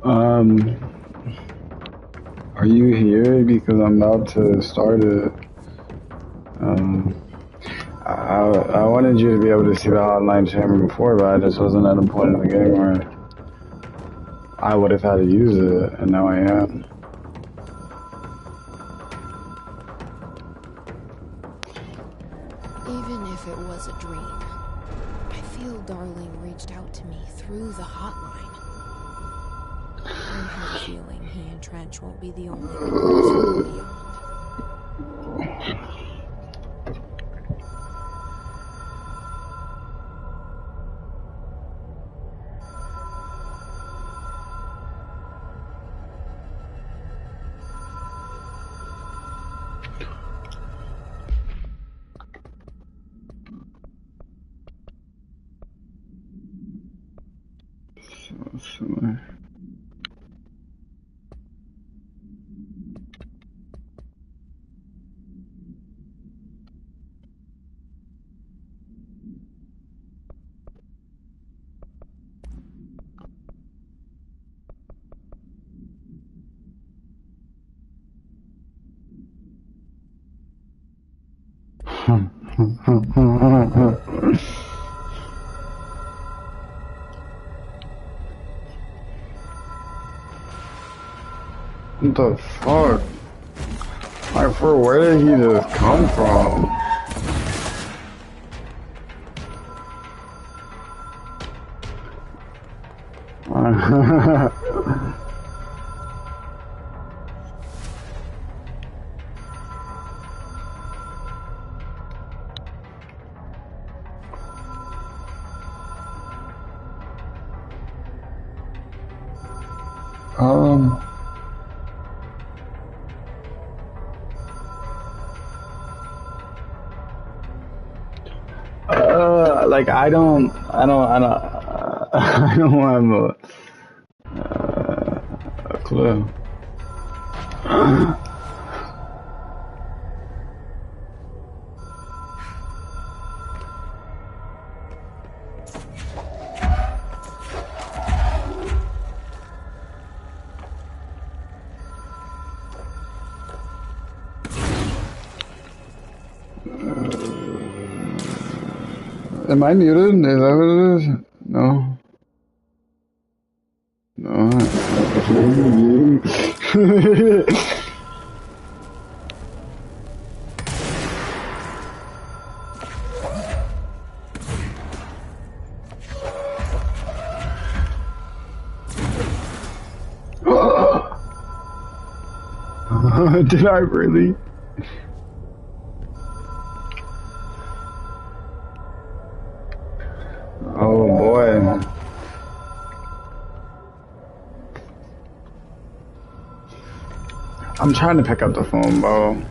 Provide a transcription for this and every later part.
Um, are you here? Because I'm about to start it. Um, I wanted you to be able to see the hotline chamber before, but I just wasn't at a point in the game where I would have had to use it, and now I am. Even if it was a dream, I feel Darling reached out to me through the hotline. I have a feeling he and Trench won't be the only ones who will be beyond. What the fuck? Like, for where did he just come from? Like, I don't have a clue. Am I muted? Is that what it is? No. No. Did I really? Oh boy. I'm trying to pick up the phone, bro.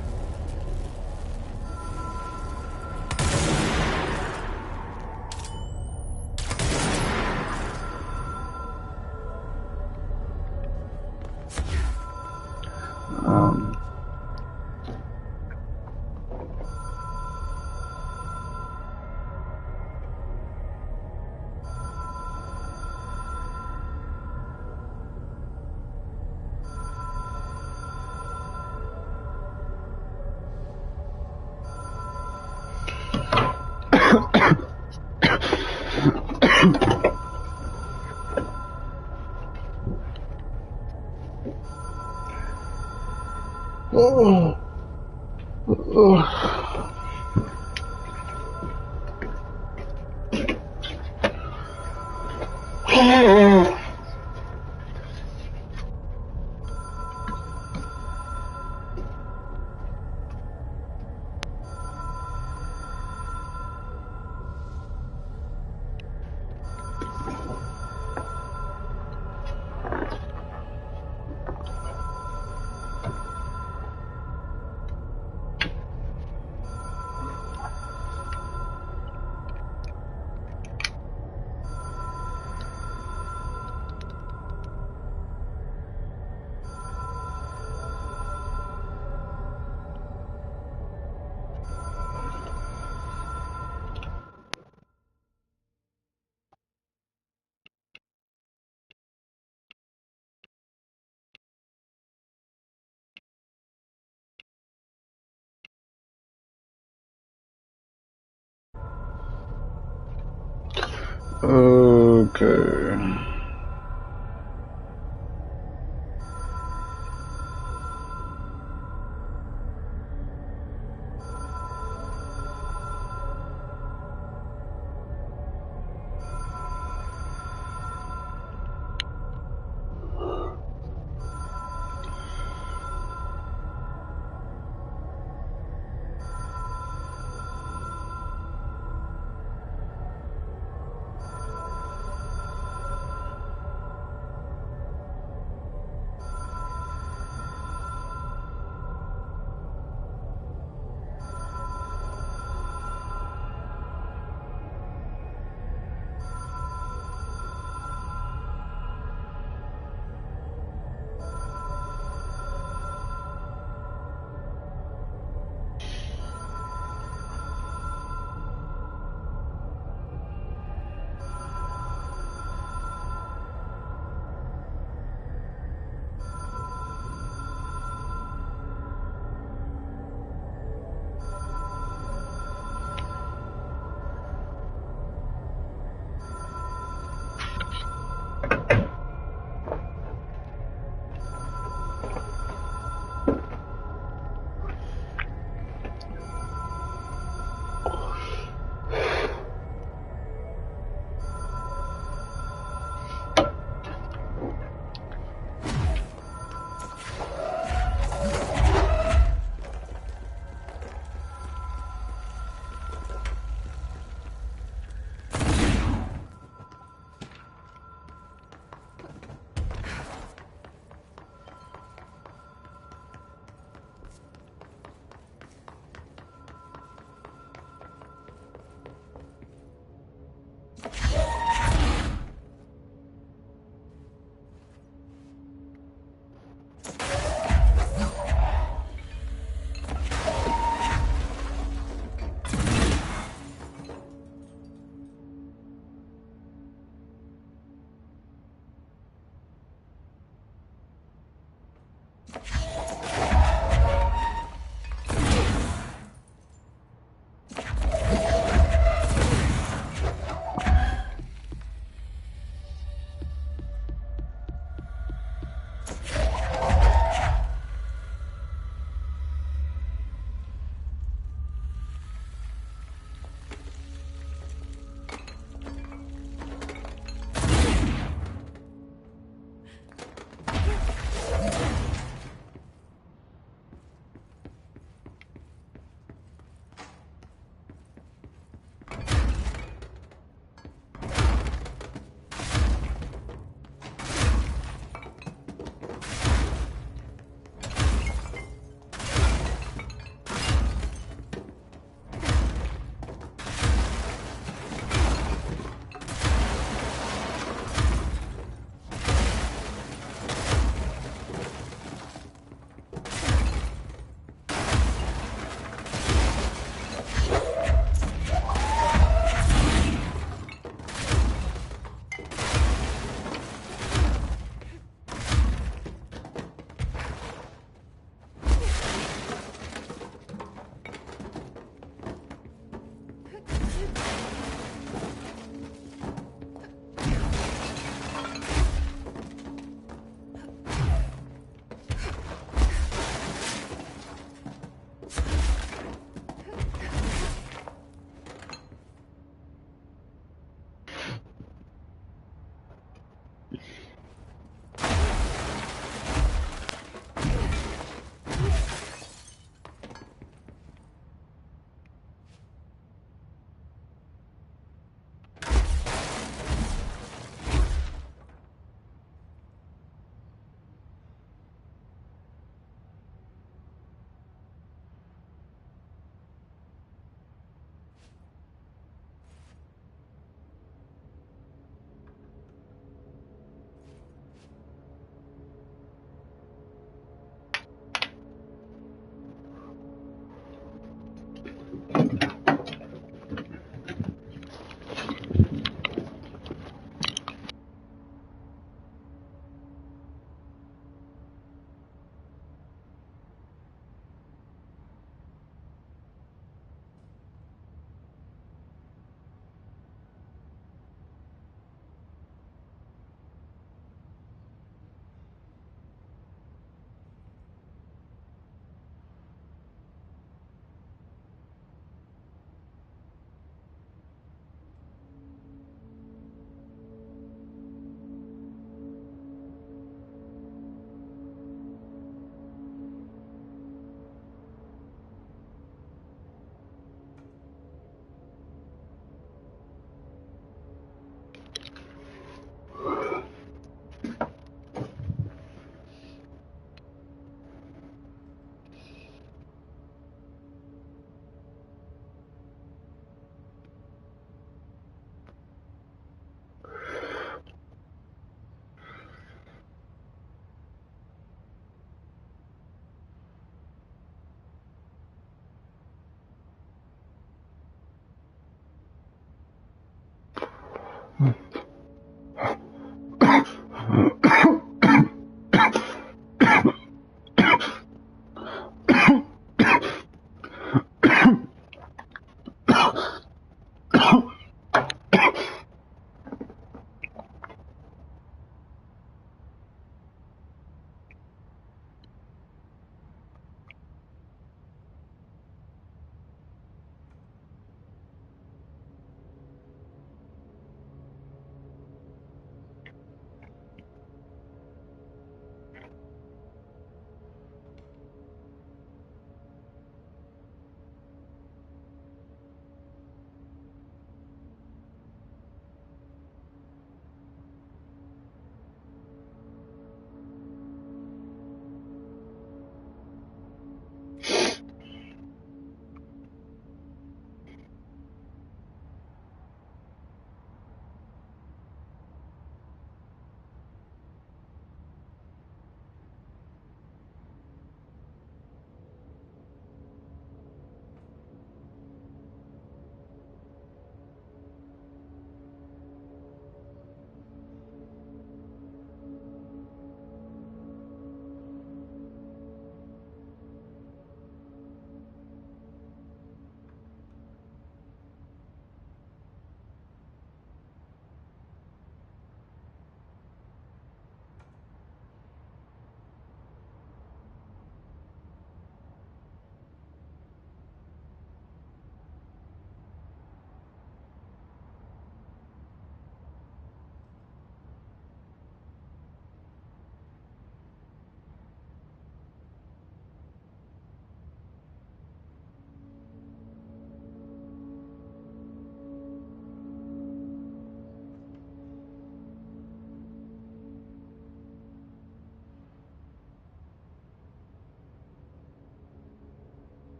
Okay.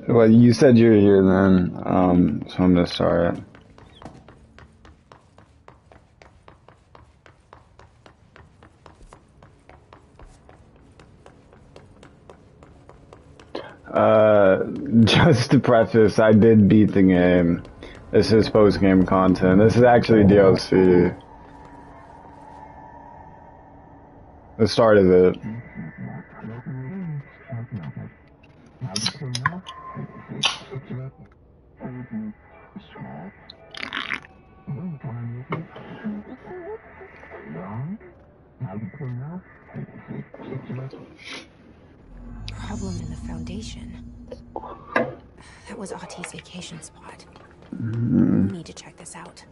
Well, you said you're here then, so I'm gonna start. Just to preface, I did beat the game. This is post-game content. This is actually DLC. The start of it. Problem in the Foundation. That was Ahti's vacation spot. Need to check this out.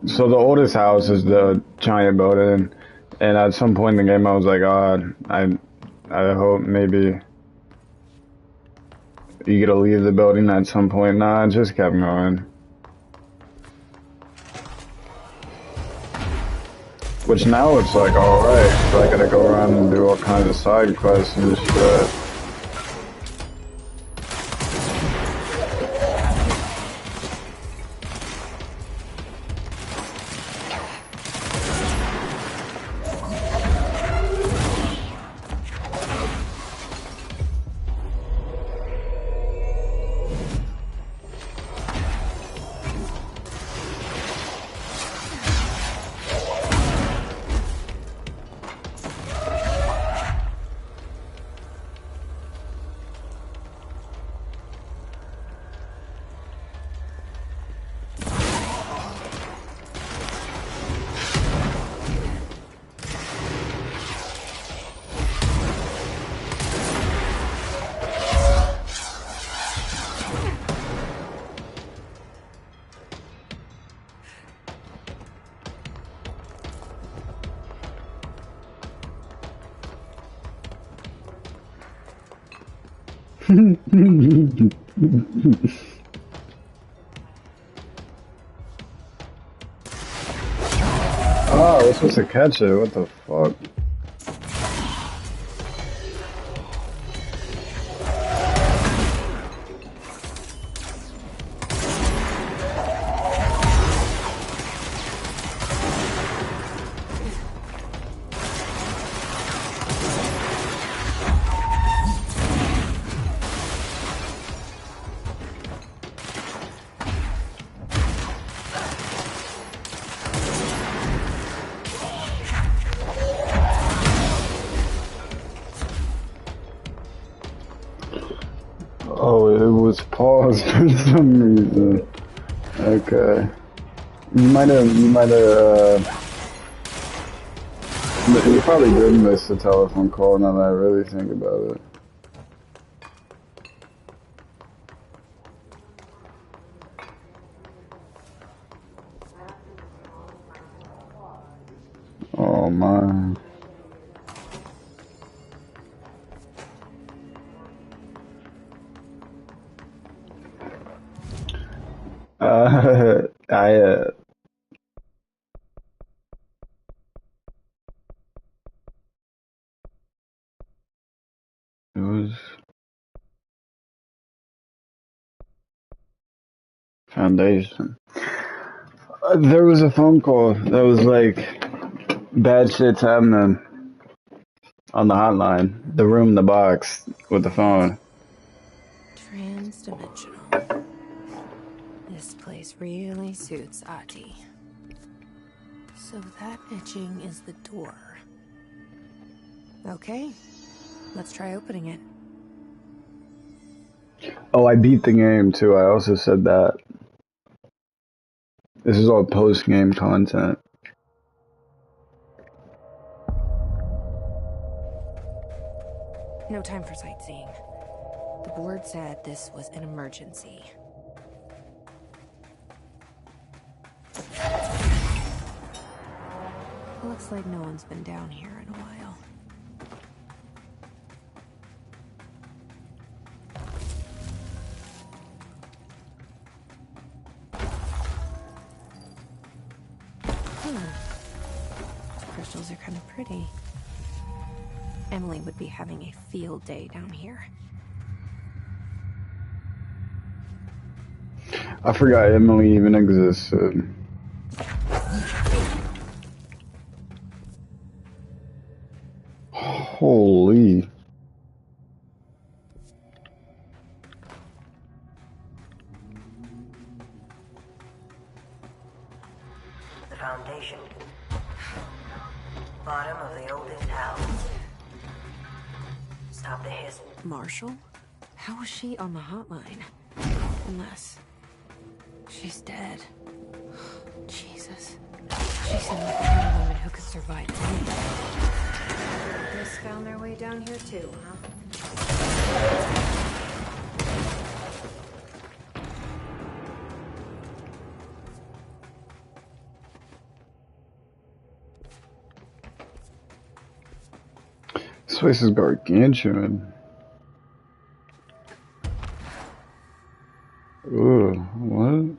So the oldest house is the giant building, and at some point in the game I was like, oh, I hope maybe you get to leave the building at some point. Nah, it just kept going. Which now it's like, alright, so I gotta go around and do all kinds of side quests and shit. Oh, we're supposed to catch it. What the fuck? Oh, it was paused for some reason. Okay. You probably did miss the telephone call now that I really think about it. Oh, man. It was Foundation. There was a phone call that was like, bad shit's happening on the hotline. The room, the box with the phone. Transdimensional. This place really suits Ahti. So that etching is the door. Okay, let's try opening it. Oh, I beat the game too. I also said that. This is all post-game content. No time for sightseeing. The board said this was an emergency. Looks like no one's been down here in a while. These crystals are kind of pretty. Emily would be having a field day down here. I forgot Emily even existed. Holy. The Foundation. Bottom of the oldest house. Stop the hiss. Marshall? How was she on the hotline? Unless she's dead. Jesus. She seemed like the kind of woman who could survive anything. Just found their way down here too, huh? This place is gargantuan. Ooh, what?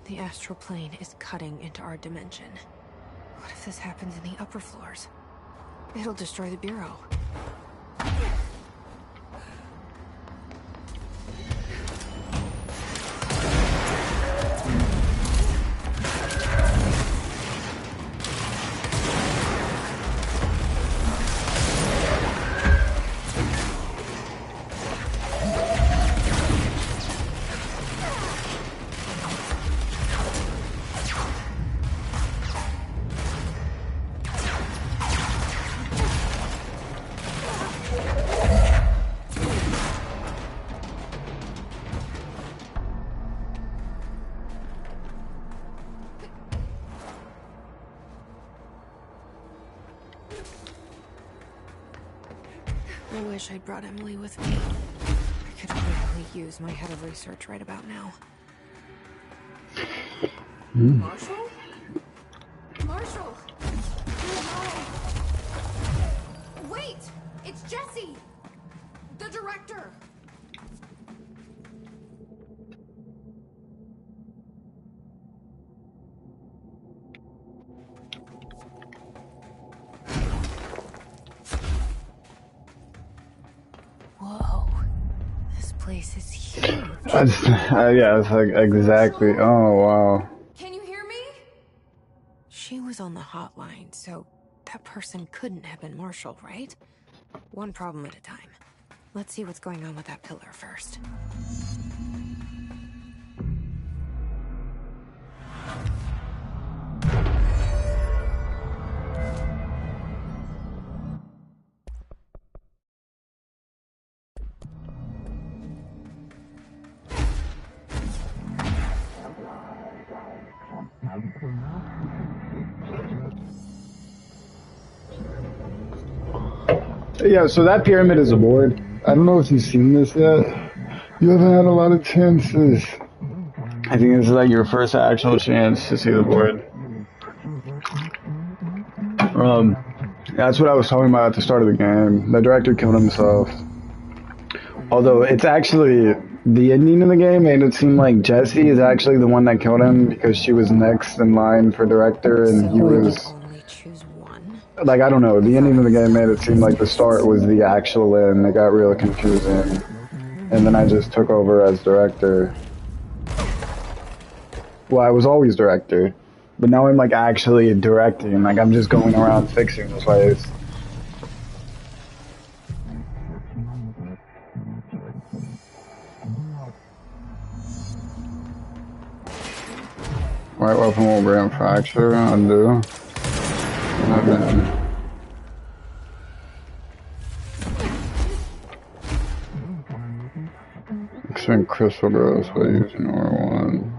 The astral plane is cutting into our dimension. What if this happens in the upper floors? It'll destroy the Bureau. I wish I'd brought Emily with me. I could really use my head of research right about now. Marshall? Marshall! You're alive! Wait! It's Jesse! The director! Whoa. This place is huge. Yeah, it's like exactly. Oh, wow. Can you hear me? She was on the hotline, so that person couldn't have been Marshall, right? One problem at a time. Let's see what's going on with that pillar first. Yeah, so that pyramid is a board. I don't know if you've seen this yet. You haven't had a lot of chances. I think this is like your first actual chance to see the board. That's what I was talking about at the start of the game. The director killed himself. Although it's actually, the ending of the game made it seem like Jesse is actually the one that killed him because she was next in line for director and he was... Only choose one. Like, I don't know, the ending of the game made it seem like the start was the actual end. It got real confusing. And then I just took over as director. Well, I was always director. But now I'm, like, actually directing. Like, I'm just going around fixing the place. Right weapon will grant fracture, undo. Extend crystal growth by using R1.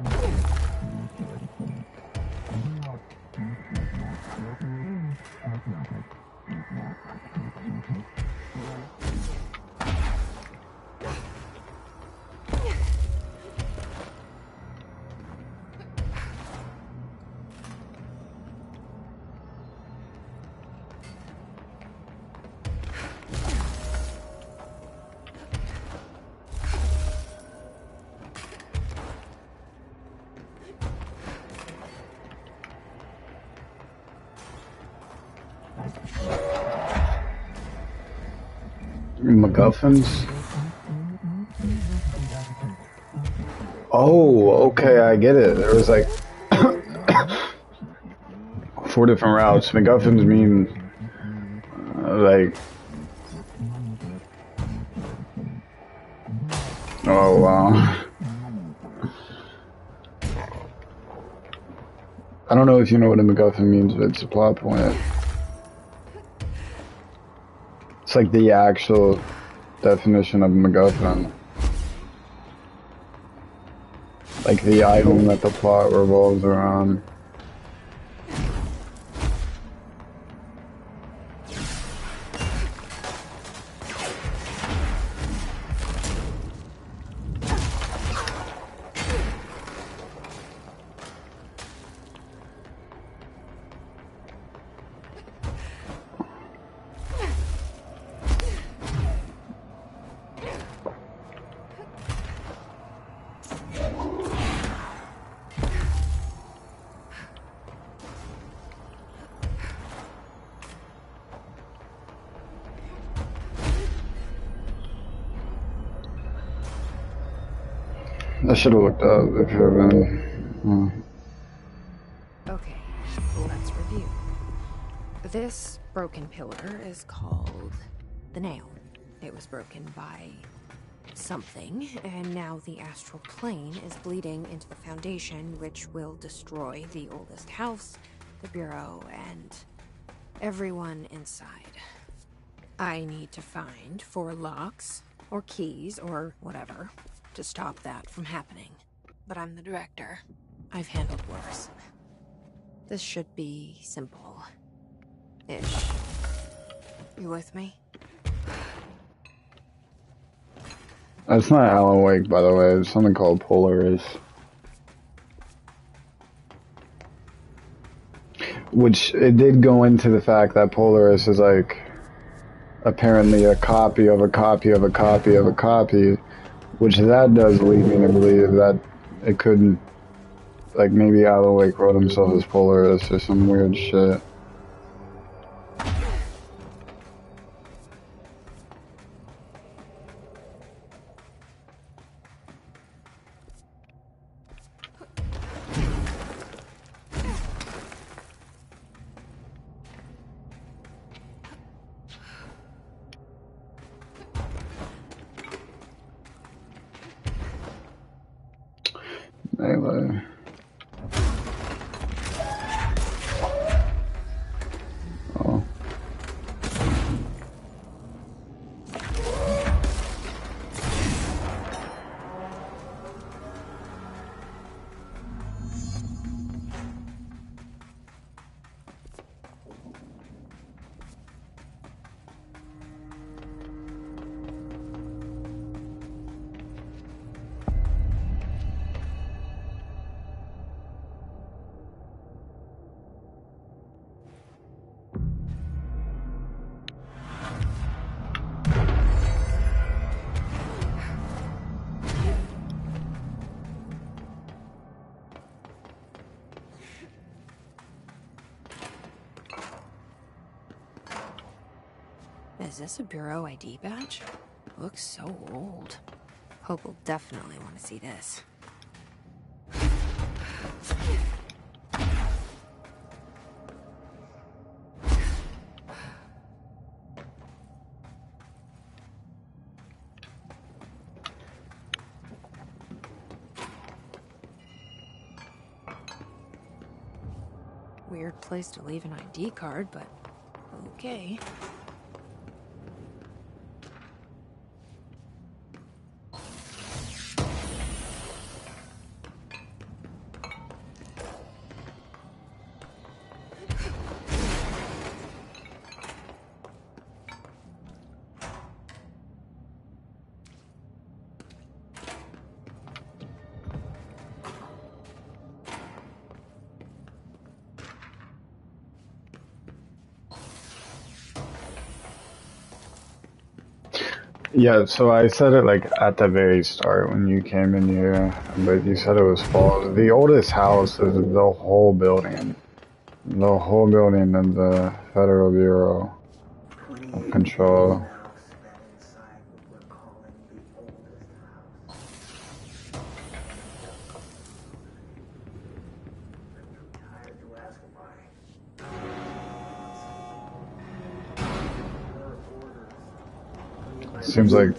MacGuffins? Oh, okay, I get it. There was like 4 different routes. MacGuffins mean like... Oh, wow. I don't know if you know what a MacGuffin means, but it's a plot point. It's like the actual definition of MacGuffin. Like the item that the plot revolves around. I should have looked up if it had been. Okay, let's review. This broken pillar is called the Nail. It was broken by something, and now the astral plane is bleeding into the foundation, which will destroy the oldest house, the bureau, and everyone inside. I need to find 4 locks, or keys, or whatever, to stop that from happening. But I'm the director. I've handled worse. This should be simple. Ish. You with me? It's not Alan Wake, by the way. It's something called Polaris. Which, it did go into the fact that Polaris is like, apparently a copy of a copy of a copy of a copy, which that does lead me to believe that it couldn't, like maybe Alan Wake wrote himself as Polaris or some weird shit. Melee. Oh. Is this a Bureau ID badge? Looks so old. Hope will definitely want to see this. Weird place to leave an ID card, but okay. Yeah, so I said it like at the very start when you came in here, but you said it was false. The oldest house is the whole building. The whole building of the Federal Bureau of Control. Seems like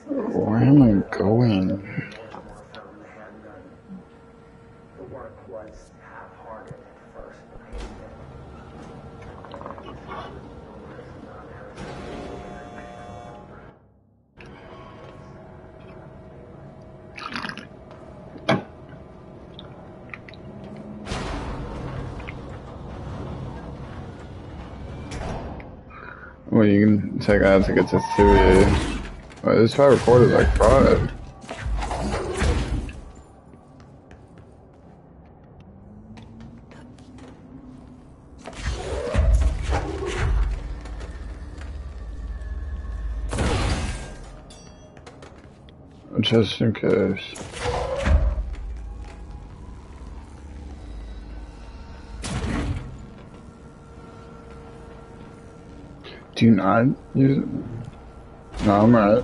where am I going? Well, you can take that to get to 3. Wait, this file recorded like fraud. Just in case. Do you not use it? No, I'm right.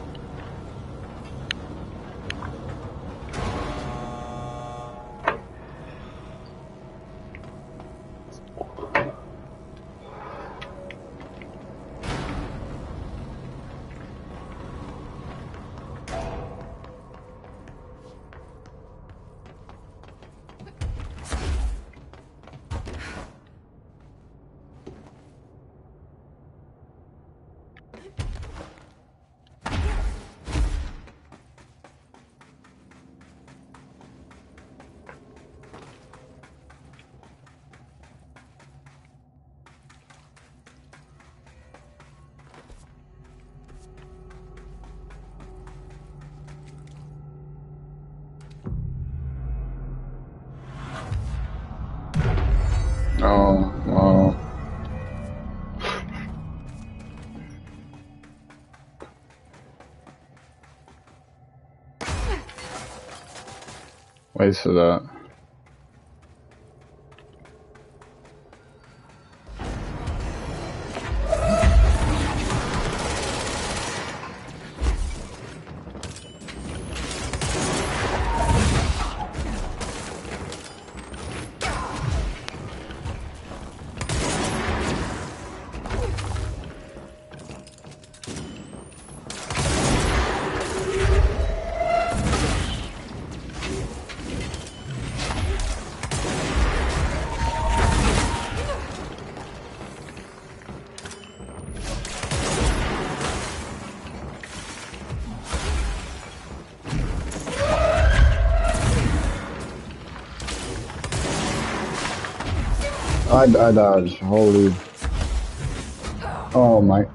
Oh, wow. Wasted that. I dodged. Holy. Oh my.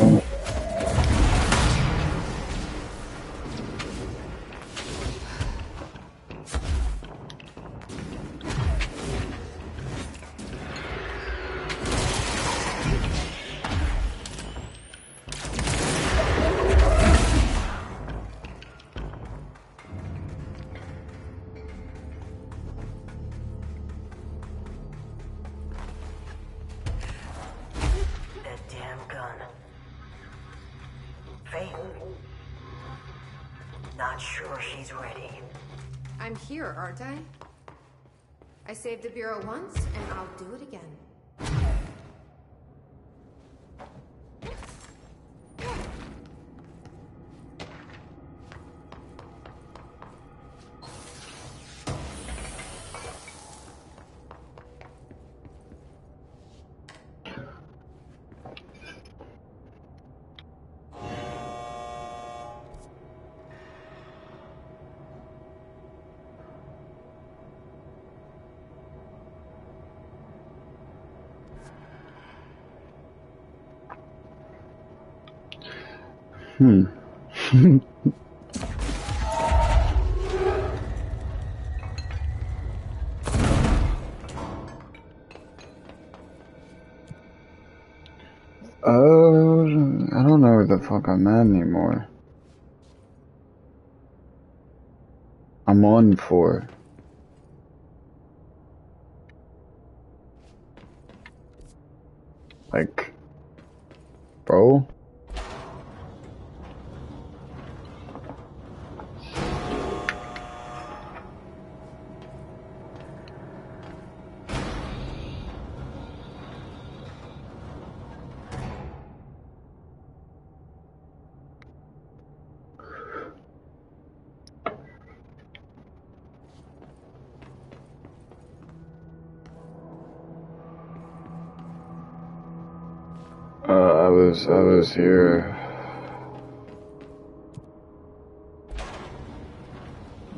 Oh. That damn gun. Faith. Not sure she's ready. I'm here, aren't I? I saved the Bureau once, and I'll do it again. Hmm. I don't know where the fuck I'm at anymore. I'm on 4. Like, bro? I was here.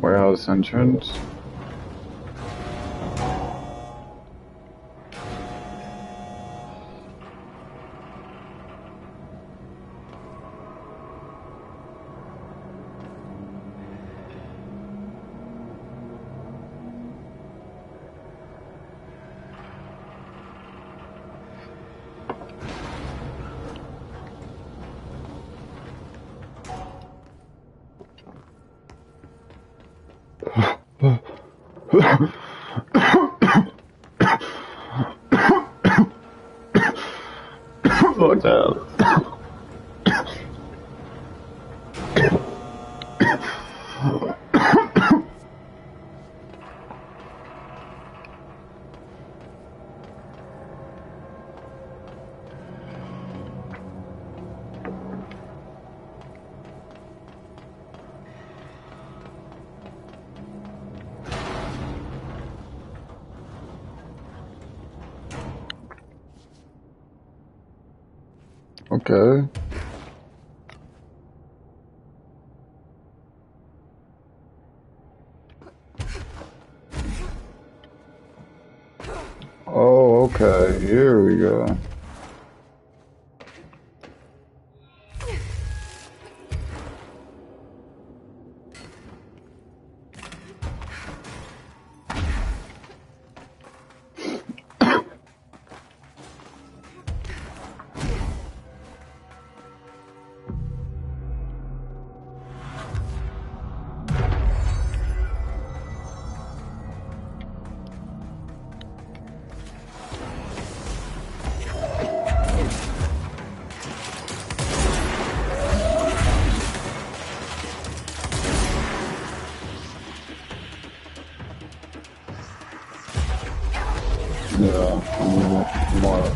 Warehouse entrance. What the hell? Okay. Oh, okay. Here we go. Yeah, more.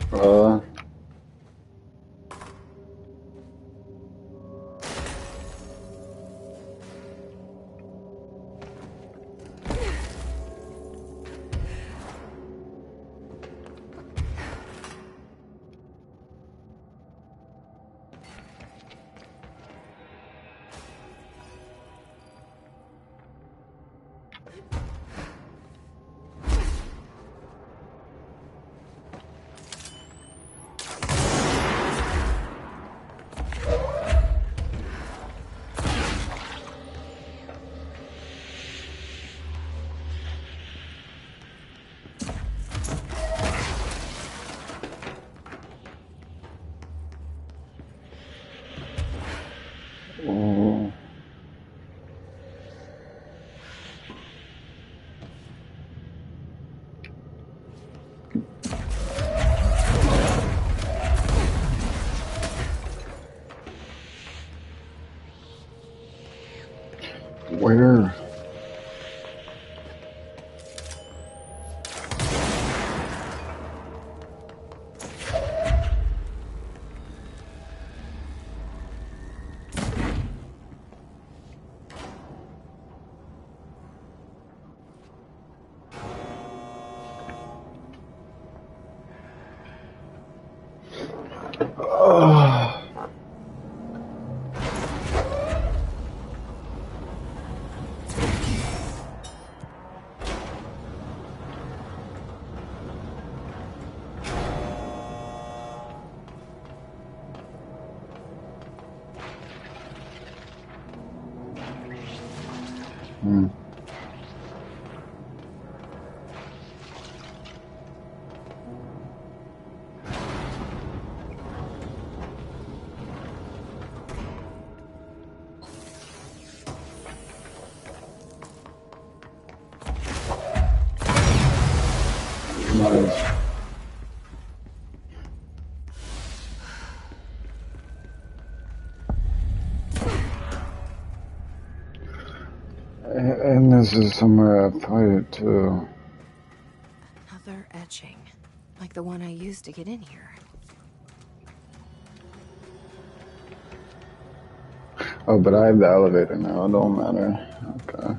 Uh, oh, where? Oh, Hmm. Nice. And this is somewhere I fight too. Another etching, like the one I used to get in here. Oh, but I have the elevator now. It don't matter. Okay.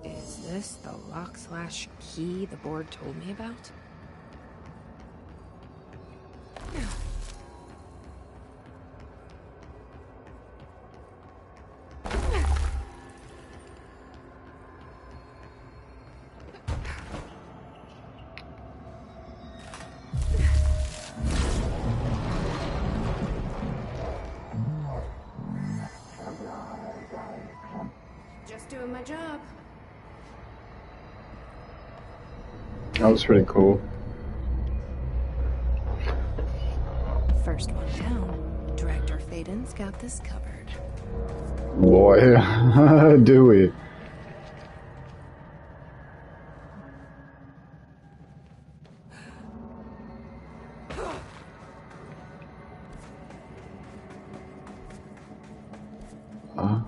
Is this the lock/key the board told me about? Just doing my job. That was pretty cool. First one down. Director Faden's got this covered. Boy, do we. Uh,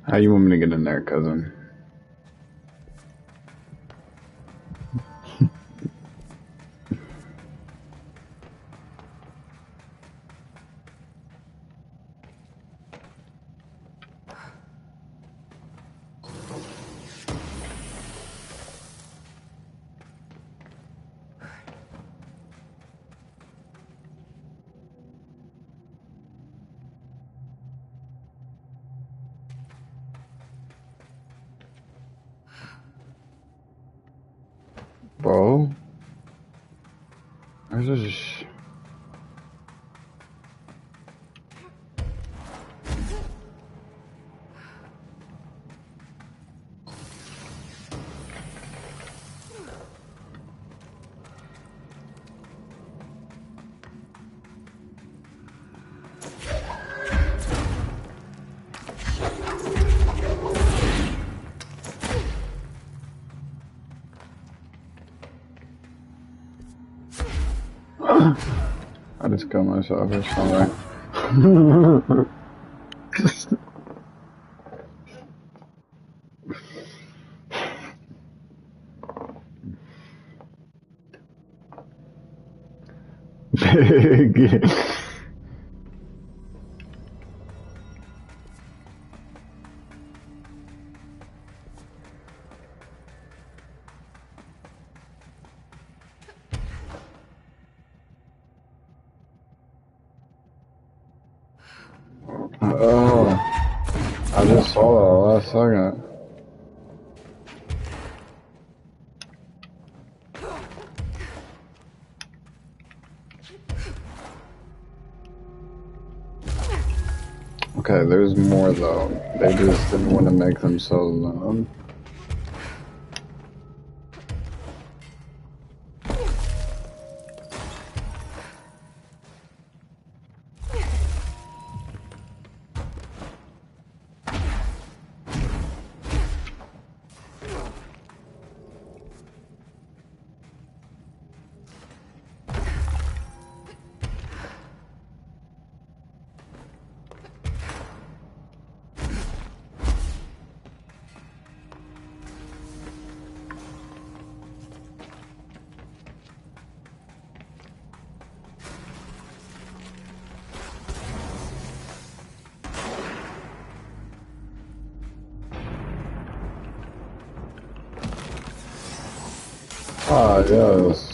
How you want me to get in there, cousin? Bro, I just. I just killed myself or something. Big. Oh, I just saw that last second. Okay, there's more though. They just didn't want to make themselves known. Ah, yes.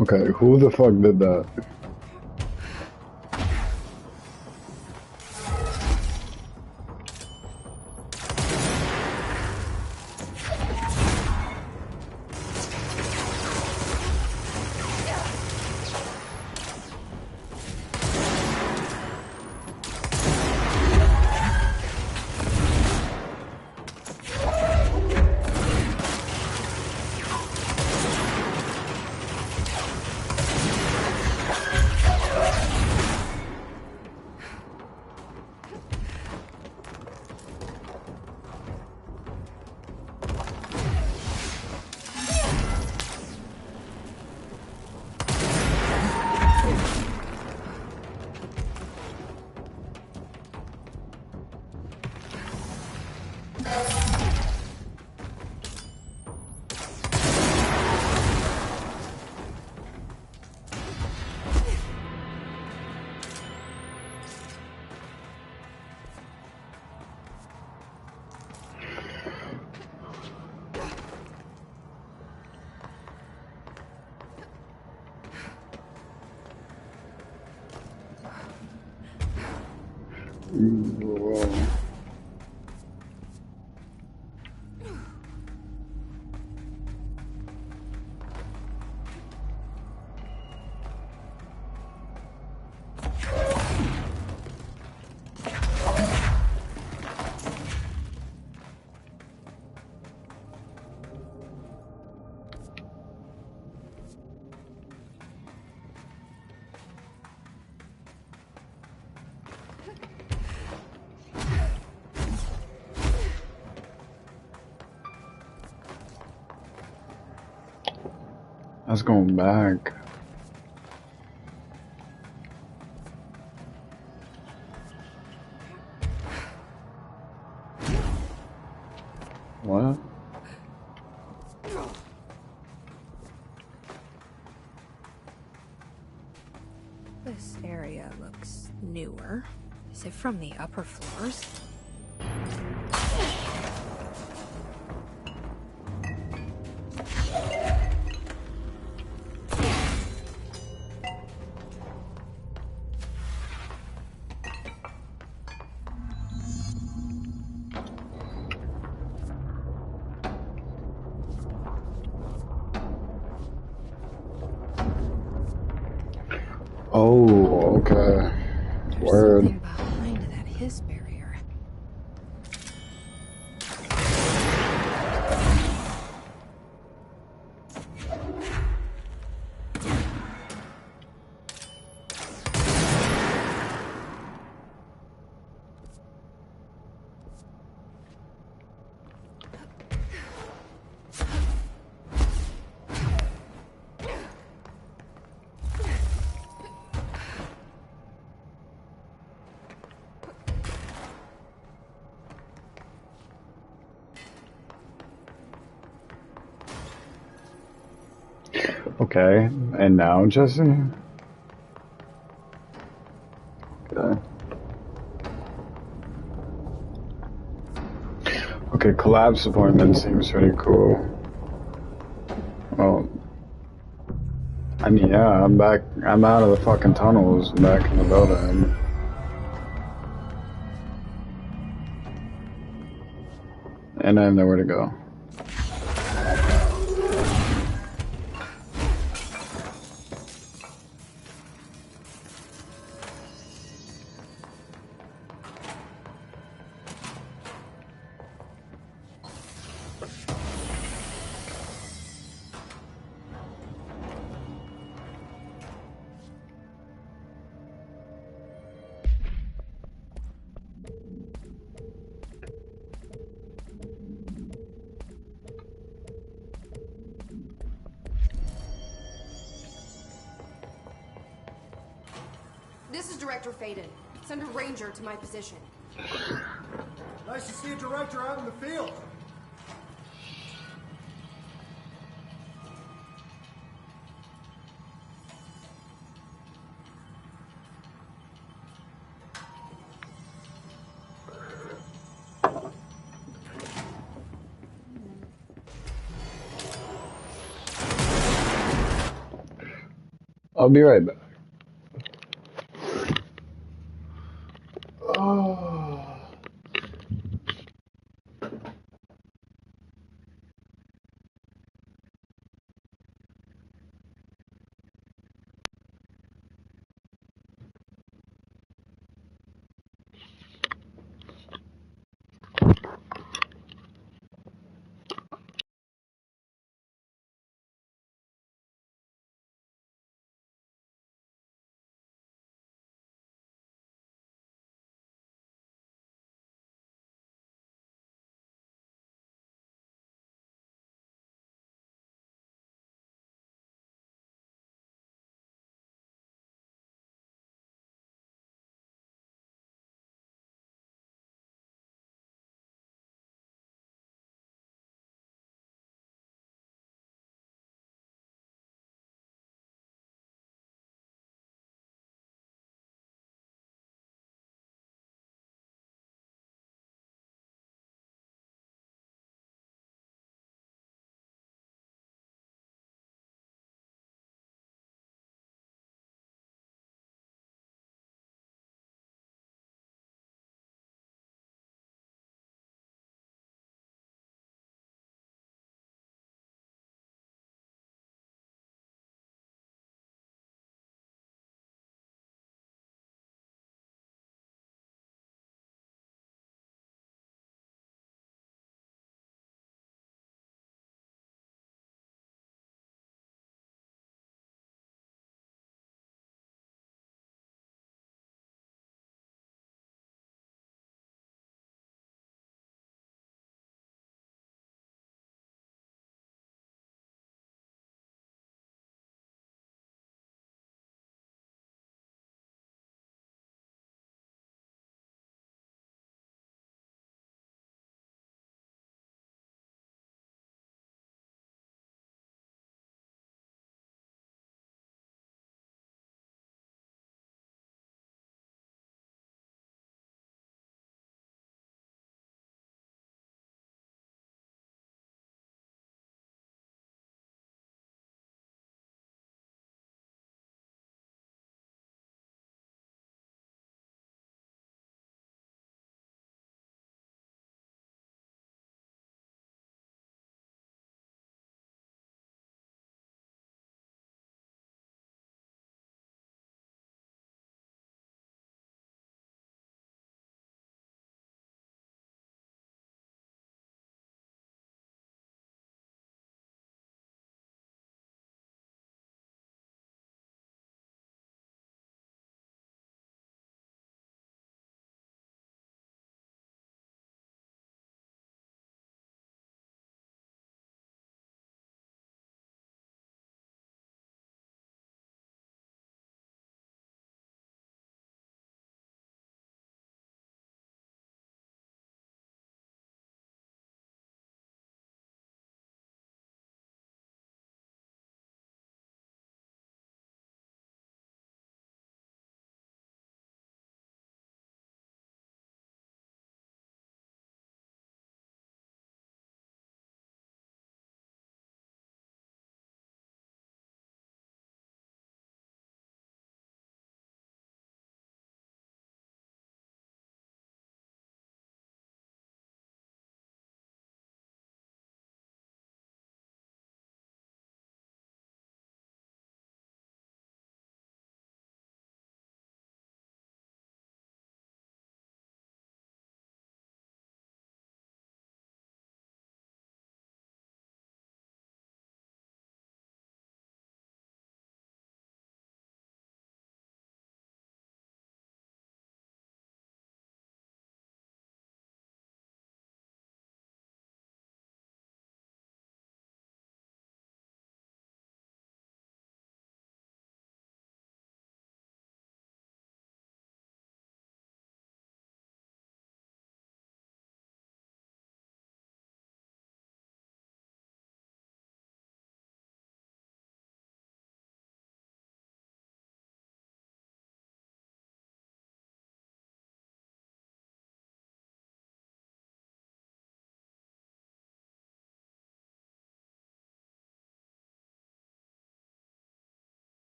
Okay, who the fuck did that? Whoa. That's going back. What? This area looks newer. Is it from the upper floors? Oh, okay. There's Word. something behind that hiss barrier. Okay, and now, Jesse? Okay. Okay, collapse appointment seems pretty cool. Well, I mean, yeah, I'm back. I'm out of the fucking tunnels, back in the building. And I have nowhere to go. This is Director Faden. Send a ranger to my position. Nice to see a director out in the field. I'll be right back. Oh.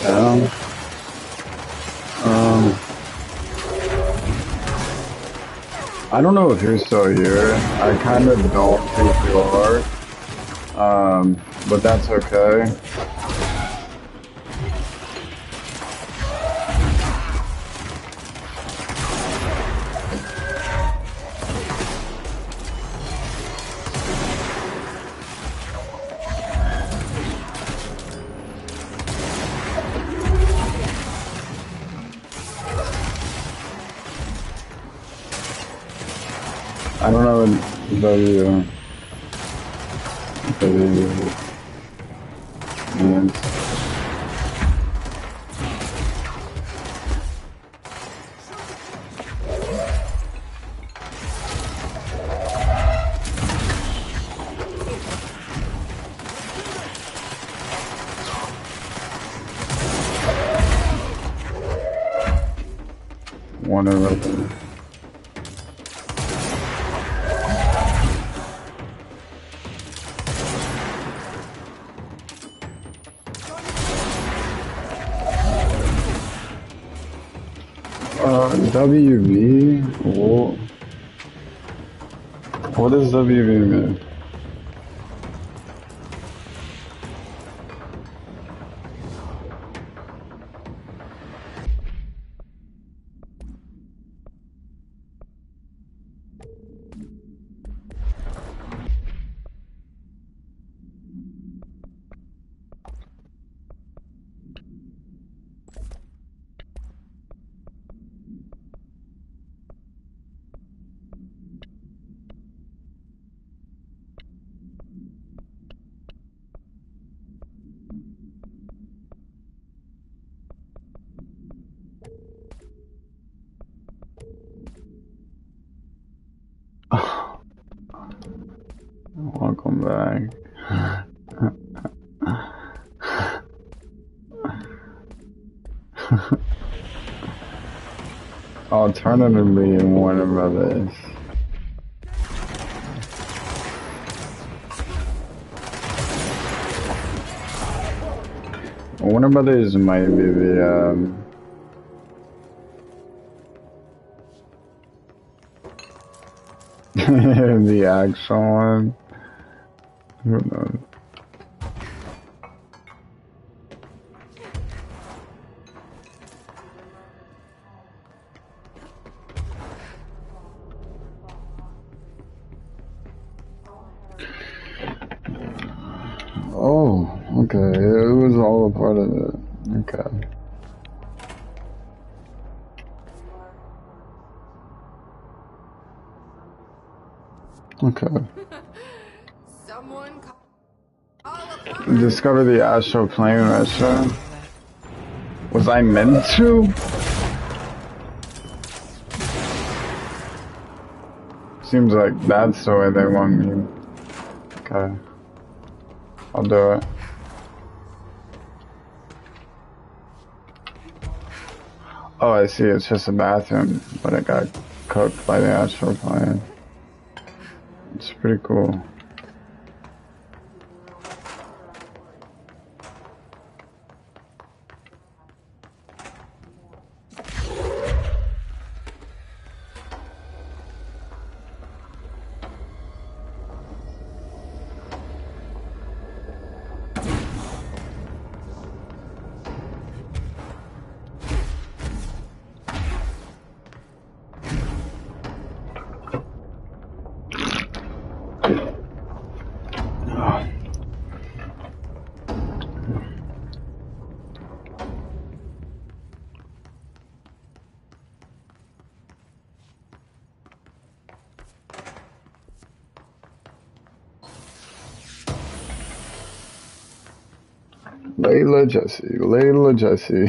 Yeah. I don't know if you're still here. I kind of don't think you are. But that's okay. I don't know what W means. One of them. WV? What does WV mean? Welcome back. Alternatively, Warner Brothers. Warner Brothers might be the actual one. Who knows? Oh, okay. It was all a part of it. Okay. Okay. Someone Discover the Astral Plane restaurant. Was I meant to? Seems like that's the way they want me. Okay. I'll do it. Oh, I see. It's just a bathroom, but it got cooked by the Astral Plane. It's pretty cool. Layla Jesse, Layla Jesse.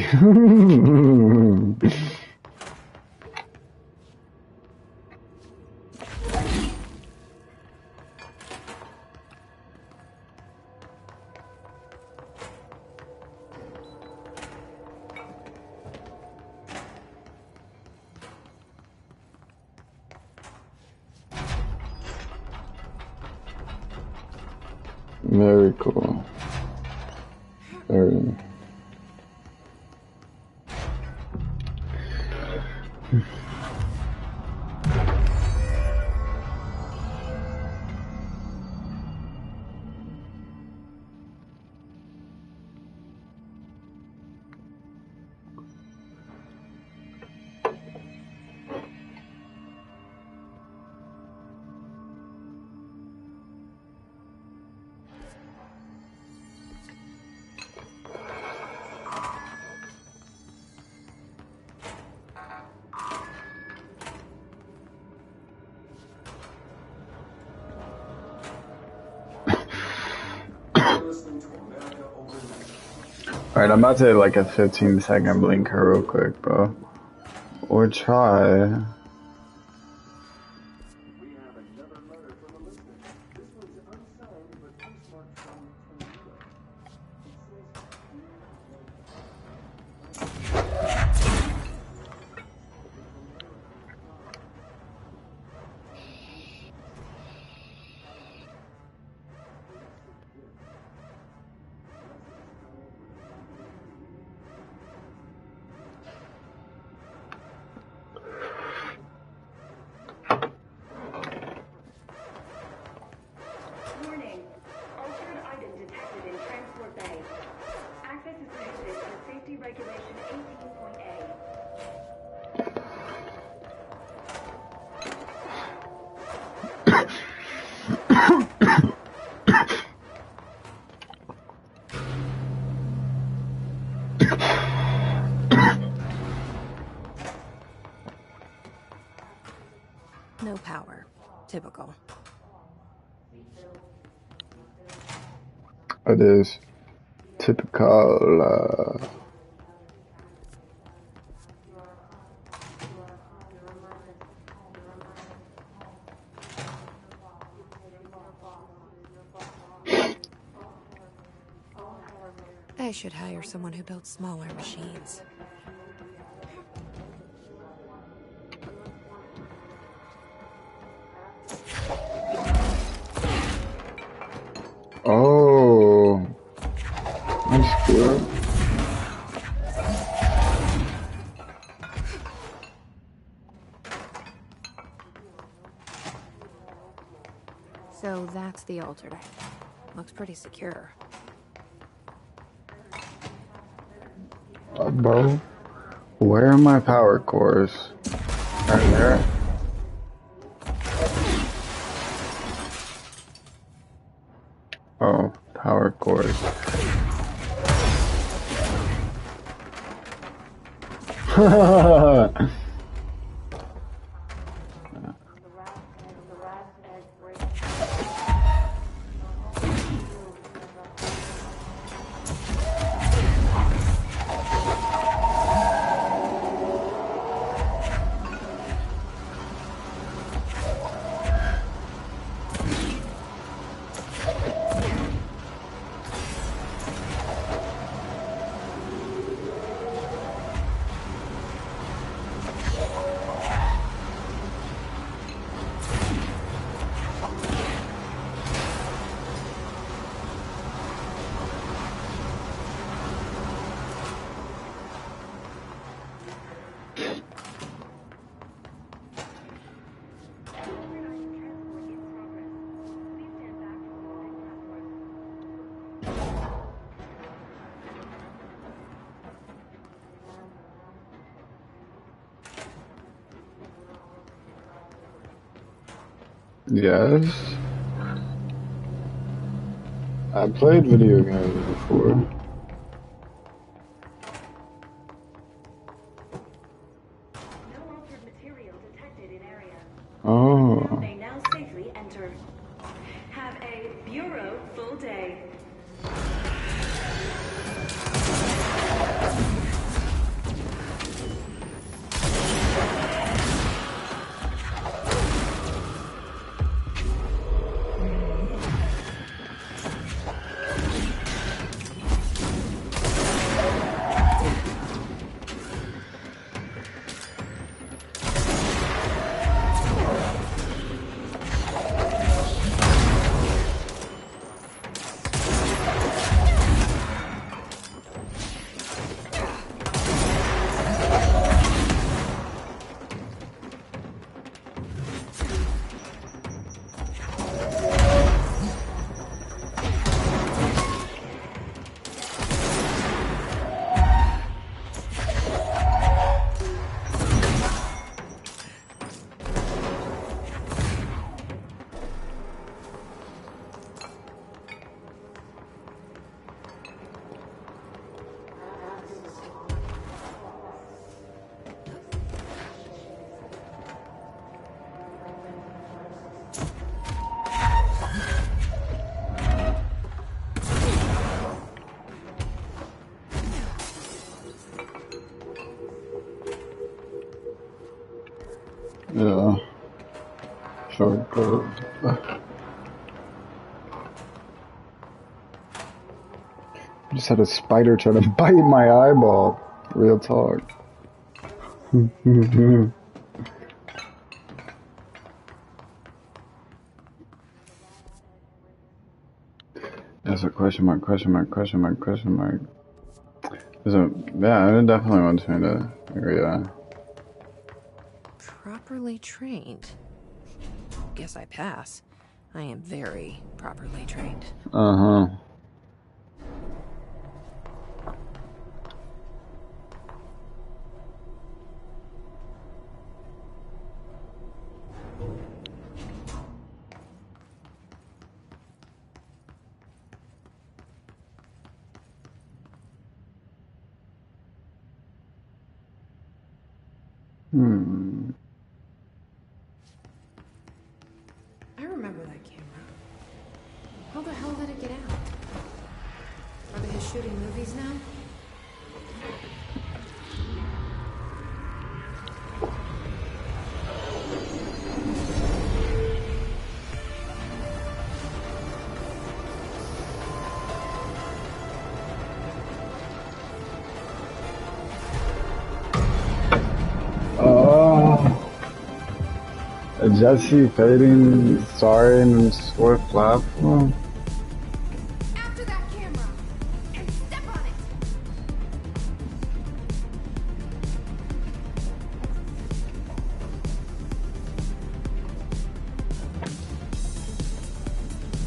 Very cool. Very. Alright, I'm about to hit like a 15-second blinker real quick, bro. Or try. Warning. Altered item detected in Transport Bay. Access is prohibited per Safety Regulation 18.A. No power. Typical. It is typical. I should hire someone who builds smaller machines. Oh, that's good. So that's the altered item. Looks pretty secure. Bro, where are my power cores? Right there. Oh, power cores. Yes. I played video games before. No altered material detected in area. Oh. May now safely enter. Have a Bureau full day. Yeah. Shortcut. I just had a spider try to bite my eyeball. Real talk. That's a question mark, question mark, question mark, question mark. There's a, yeah, it definitely wants me to agree that. Properly trained. Guess I pass. I am very properly trained. Uh-huh. I remember that camera. How the hell did it get out? Are they just shooting movies now? Jesse fading, starring in fourth platform. After that camera! And step on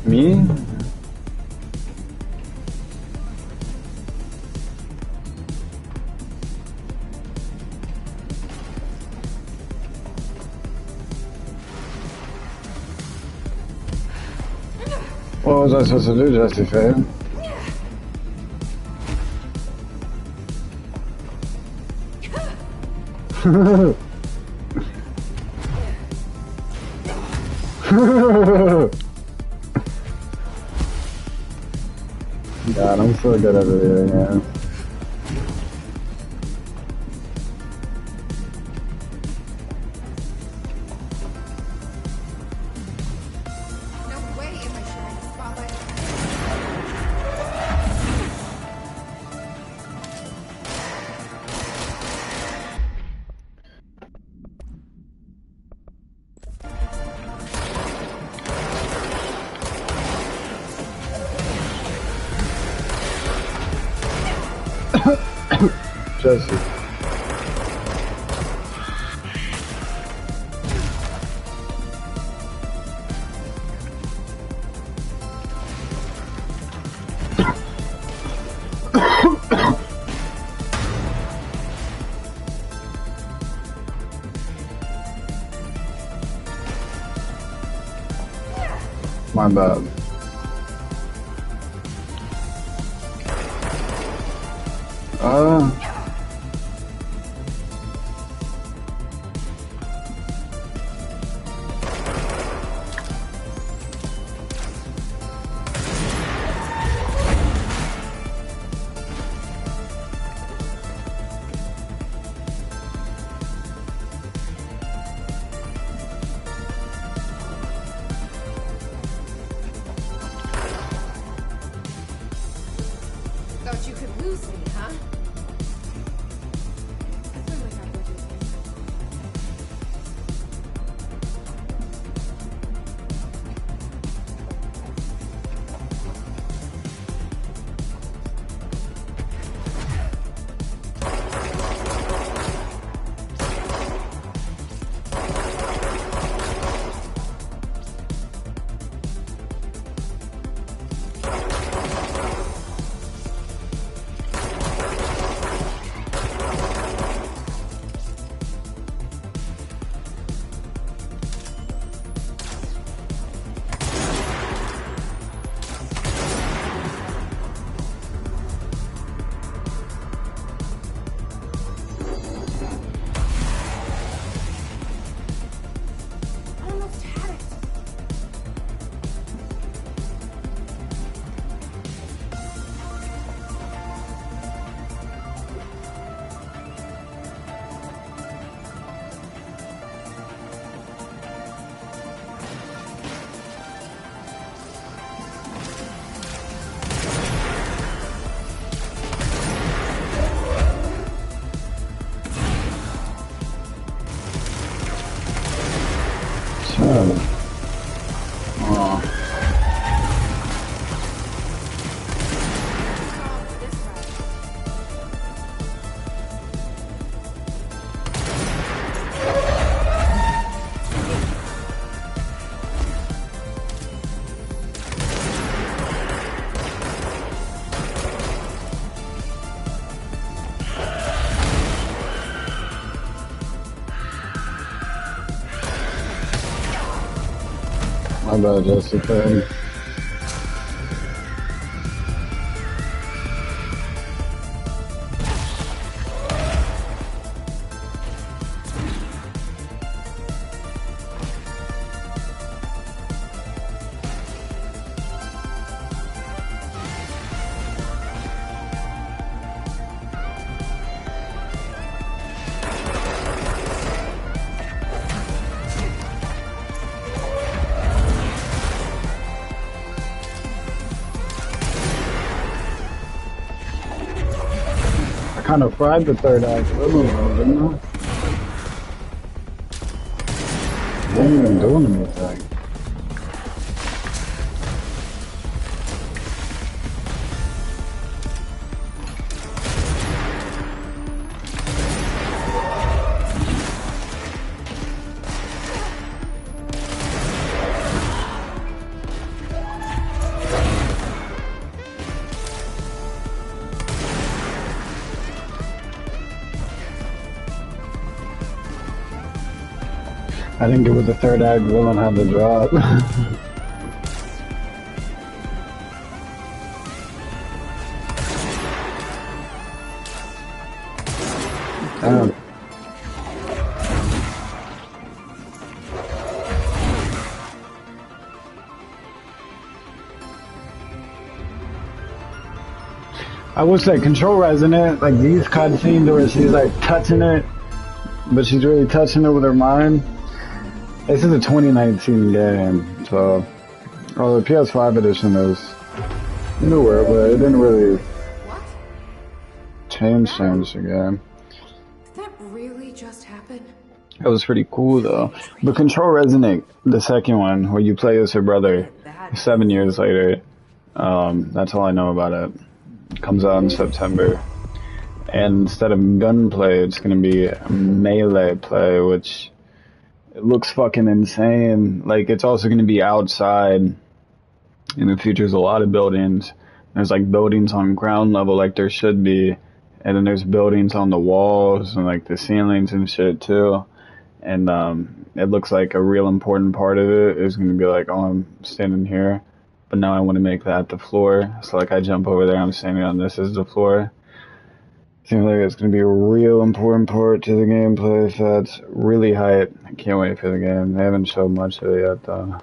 it! Me? What was I supposed to do, Jesse Fade? God, I'm so good at it, man. No way am I sharing the spotlight. Jesse. My bad. Thought you could lose me, huh? Shit. Oh. My bad, Jessica. I kind of fried the third act a little bit, didn't I? I ain't even doing anything. I think it was the third act villain had the drop. Damn. I would say Control Resonant, like these cutscenes where she's like touching it, but she's really touching it with her mind. This is a 2019 game, so well, the PS5 edition is newer, but it didn't really change the game. Did that really just happen? It was pretty cool though. But Control Resonant, the second one, where you play as her brother 7 years later, that's all I know about it. It comes out in September. And instead of gunplay, it's gonna be melee play, which it looks fucking insane. Like, it's also gonna be outside, and it features a lot of buildings. There's like buildings on ground level like there should be, and then there's buildings on the walls and like the ceilings and shit too. And it looks like a real important part of it is gonna be like, oh, I'm standing here, but now I want to make that the floor. So like I jump over there, I'm standing on this as the floor. Seems like it's going to be a real important part to the gameplay, so that's really hype. I can't wait for the game. They haven't showed much of it yet, though.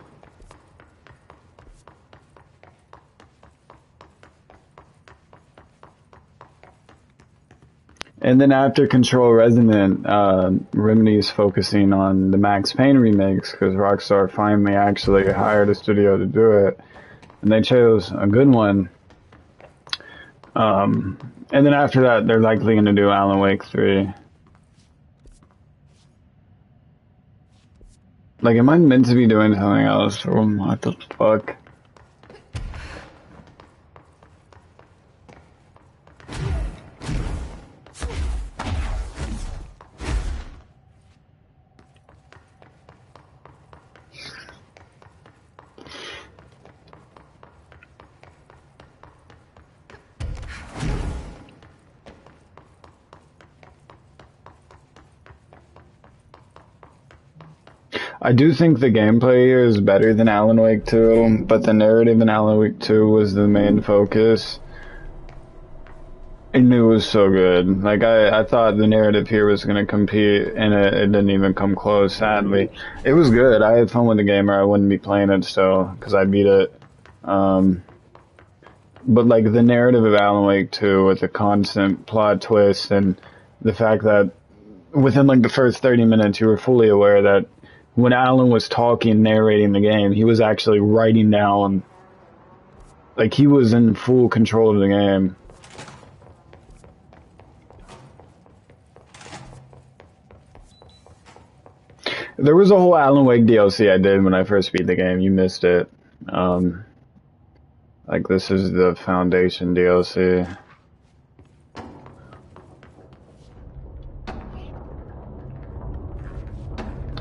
And then after Control Resonant, Remedy's focusing on the Max Payne remakes, because Rockstar finally actually hired a studio to do it. And they chose a good one. And then after that, they're likely going to do Alan Wake 3. Like, am I meant to be doing something else? Or what the fuck? I do think the gameplay here is better than Alan Wake 2, but the narrative in Alan Wake 2 was the main focus. And it was so good. Like, I thought the narrative here was going to compete, and it didn't even come close, sadly. It was good. I had fun with the game, or I wouldn't be playing it still, because I beat it. But, like, the narrative of Alan Wake 2 with the constant plot twist, and the fact that within, like, the first 30 minutes, you were fully aware that when Alan was talking, narrating the game, he was actually writing down, like, he was in full control of the game. There was a whole Alan Wake DLC I did when I first beat the game. You missed it. Like this is the Foundation DLC.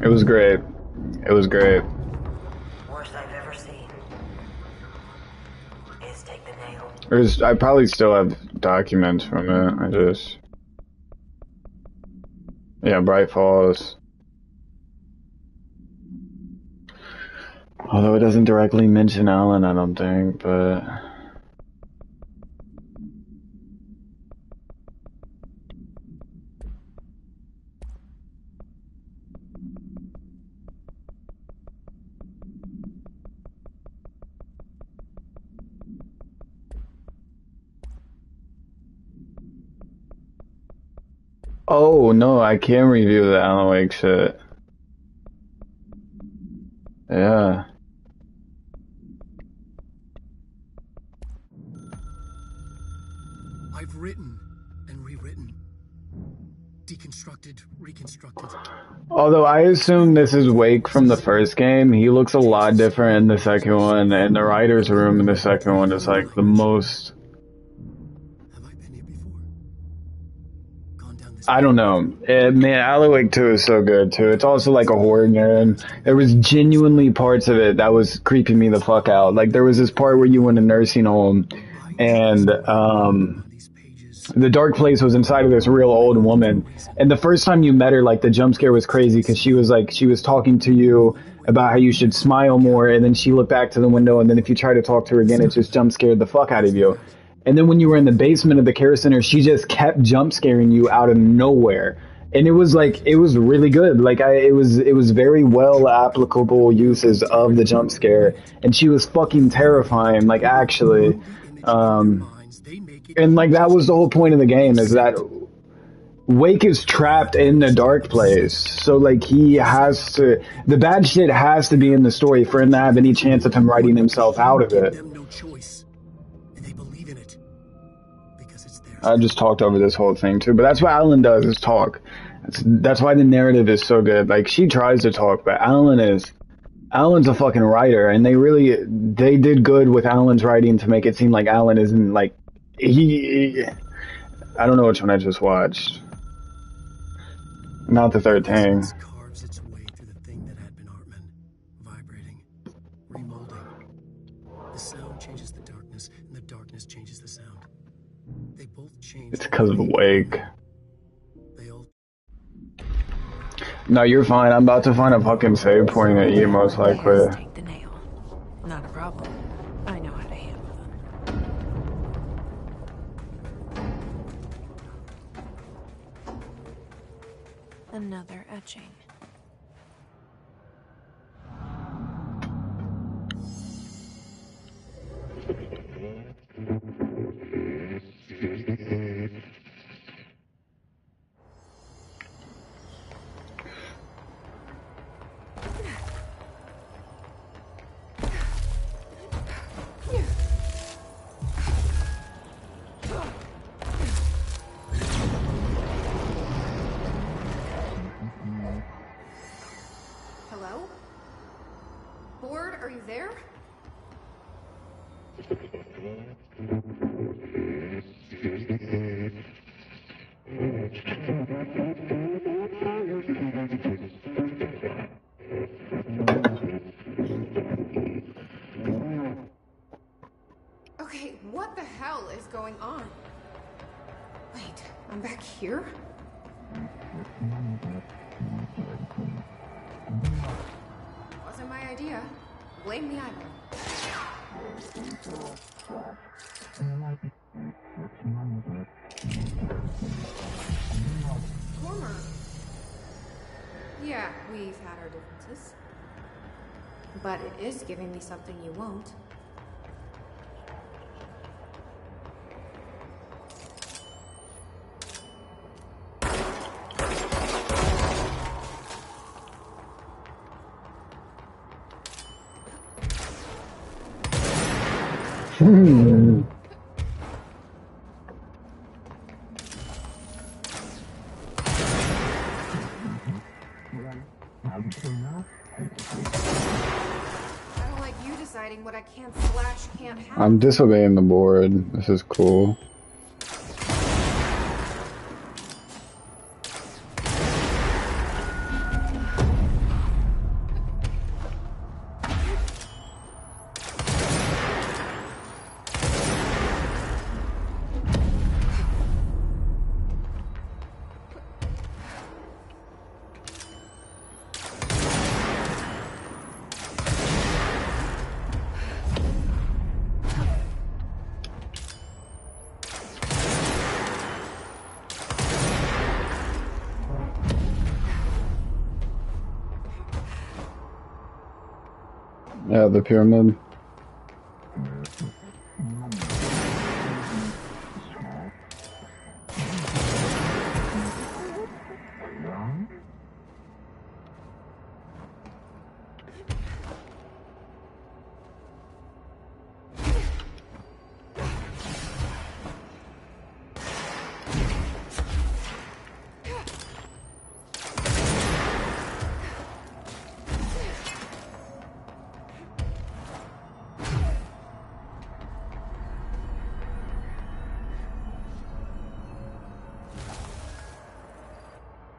It was great. It was great. Worst I've ever seen is take the nail. I probably still have documents from it. Yeah, Bright Falls. Although it doesn't directly mention Alan, I don't think, but... Oh, no, I can review the Alan Wake shit. Yeah. I've written and rewritten. Deconstructed, reconstructed. Although I assume this is Wake from the first game, he looks a lot different in the second one, and the writer's room in the second one is like the most... Have I been here before? Gone down this I don't know. Man, Alan Wake 2 is so good, too. It's also like a horror game. There was genuinely parts of it that was creeping me the fuck out. Like, there was this part where you went to a nursing home, and, these pages. the dark place was inside of this real old woman. And the first time you met her, like, the jump scare was crazy because she was talking to you about how you should smile more, and then she looked back to the window, and then if you try to talk to her again, it just jump scared the fuck out of you. And then when you were in the basement of the care center, she just kept jump scaring you out of nowhere. And it was really good. Like, it was very well applicable uses of the jump scare. And she was fucking terrifying, like, actually. And like, that was the whole point of the game, is that Wake is trapped in the dark place. So like, the bad shit has to be in the story for him to have any chance of him writing himself out of it. Them no choice. And they believe in it. Because it's theirs. I just talked over this whole thing too, but that's what Alan does, is talk. That's why the narrative is so good. Like, she tries to talk, but Alan's a fucking writer, and they did good with Alan's writing to make it seem like Alan isn't like, I don't know which one I just watched. Not the third thing. This carves its way through the thing that had been Artman, vibrating, remolding. The sound changes the darkness, and the darkness changes the sound. They both change. It's because of Wake. They all No, you're fine. I'm about to find a fucking save point at you, most likely. Take the nail. Not a problem. I know how to handle them. Another etching. Hello? Board, are you there? Okay, what the hell is going on? Wait, I'm back here? Wasn't my idea. Blame the idol. Former. Yeah, we've had our differences. But it is giving me something you won't. I don't like you deciding what I can't have. I'm disobeying the board. This is cool. Yeah, the pyramid.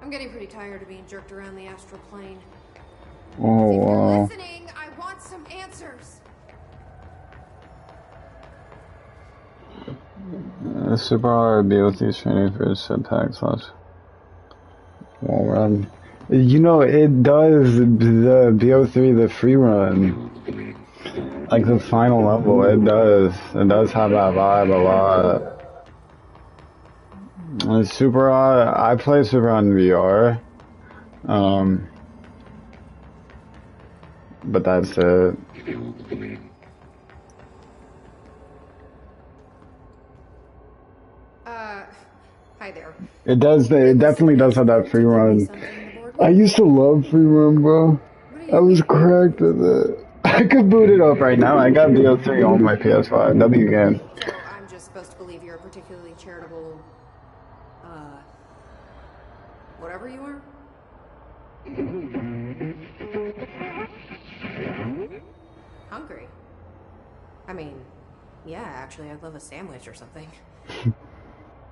I'm getting pretty tired of being jerked around the astral plane. Oh, If you're wow. listening, I want some answers. Super hard BOT training for setbacks last wall run. You know, it does the BO3, the free run. Like the final level, it does. It does have that vibe a lot. And Super Odd, I play Super Odd in VR. But that's it. Hi there. It does, it definitely does have that free run. I used to love free run, bro. I was cracked with it. I could boot it up right now. I got BO3 on my PS5. W game. So I'm just supposed to believe you're a particularly charitable, whatever you are? Hungry? I mean, yeah, actually, I'd love a sandwich or something.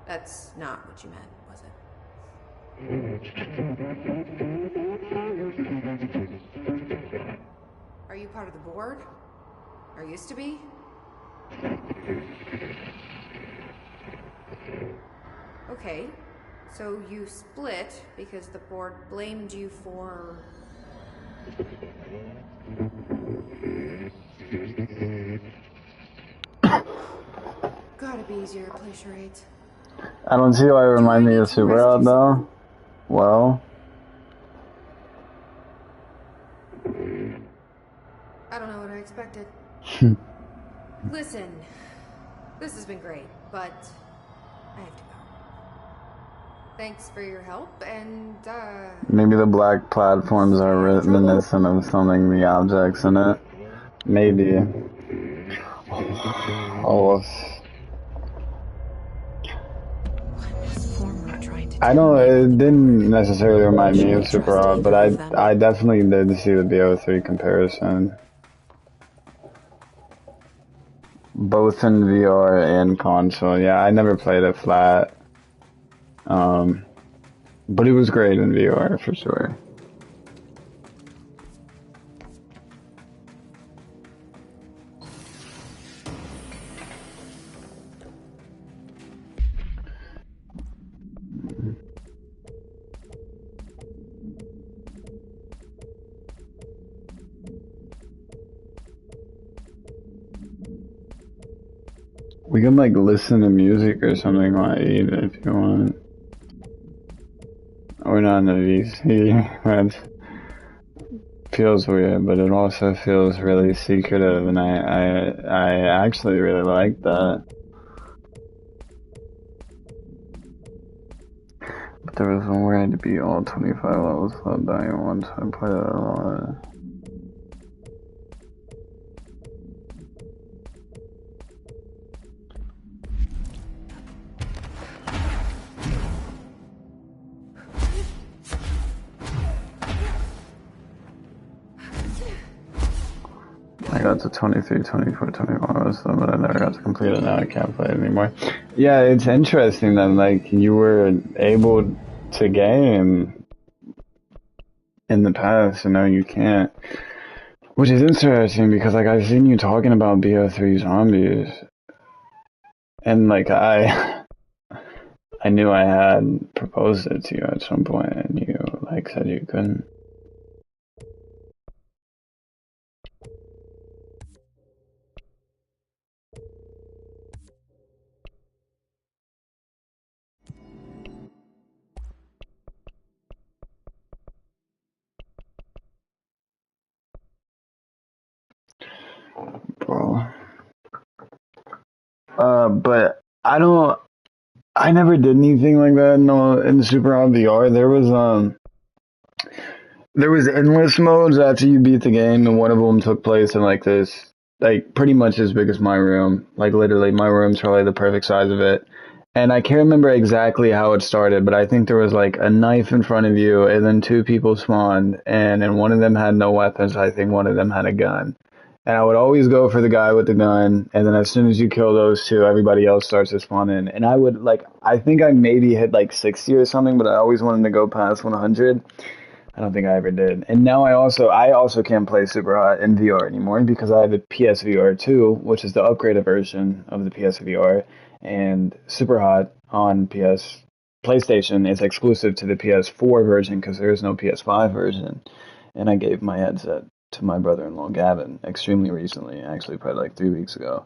That's not what you meant, was it? Are you part of the board? Or used to be? Okay, so you split because the board blamed you for... Gotta be easier to play charades. I don't see why it reminds me of Super Odd though. Well. I don't know what I expected. Listen, this has been great, but I have to go. Thanks for your help, and Maybe the black platforms are reminiscent of something, the objects in it. Maybe. Oh. I don't, it didn't necessarily remind me of Super Odd, but I definitely did see the BO3 comparison. Both in VR and console. Yeah, I never played it flat. But it was great in VR for sure. We can like listen to music or something while I eat if you want. We're not in the VC. That feels weird, but it also feels really secretive, and I actually really like that. But there was one where I had to beat all 25 levels without dying once. I played that a lot. got to 23, 24, 21 or something, but I never got to complete it. Now I can't play it anymore. Yeah, it's interesting that like you were able to game in the past, and now you can't. Which is interesting because like I've seen you talking about BO3 zombies, and like I knew I had proposed it to you at some point, and you like said you couldn't. Bro. But I never did anything like that in Super Hot VR. There was endless modes after you beat the game, and one of them took place in like this, like pretty much as big as my room. Like literally, my room's probably the perfect size of it. And I can't remember exactly how it started, but I think there was like a knife in front of you, and then two people spawned, and then one of them had no weapons. I think one of them had a gun. And I would always go for the guy with the gun, and then as soon as you kill those two, everybody else starts to spawn in. And I would like, I think I maybe hit like 60 or something, but I always wanted to go past 100. I don't think I ever did. And now I also can't play Super Hot in VR anymore because I have a PSVR 2, which is the upgraded version of the PSVR, and Super Hot on PlayStation is exclusive to the PS4 version because there is no PS5 version. And I gave my headset to my brother-in-law Gavin extremely recently, actually probably like 3 weeks ago.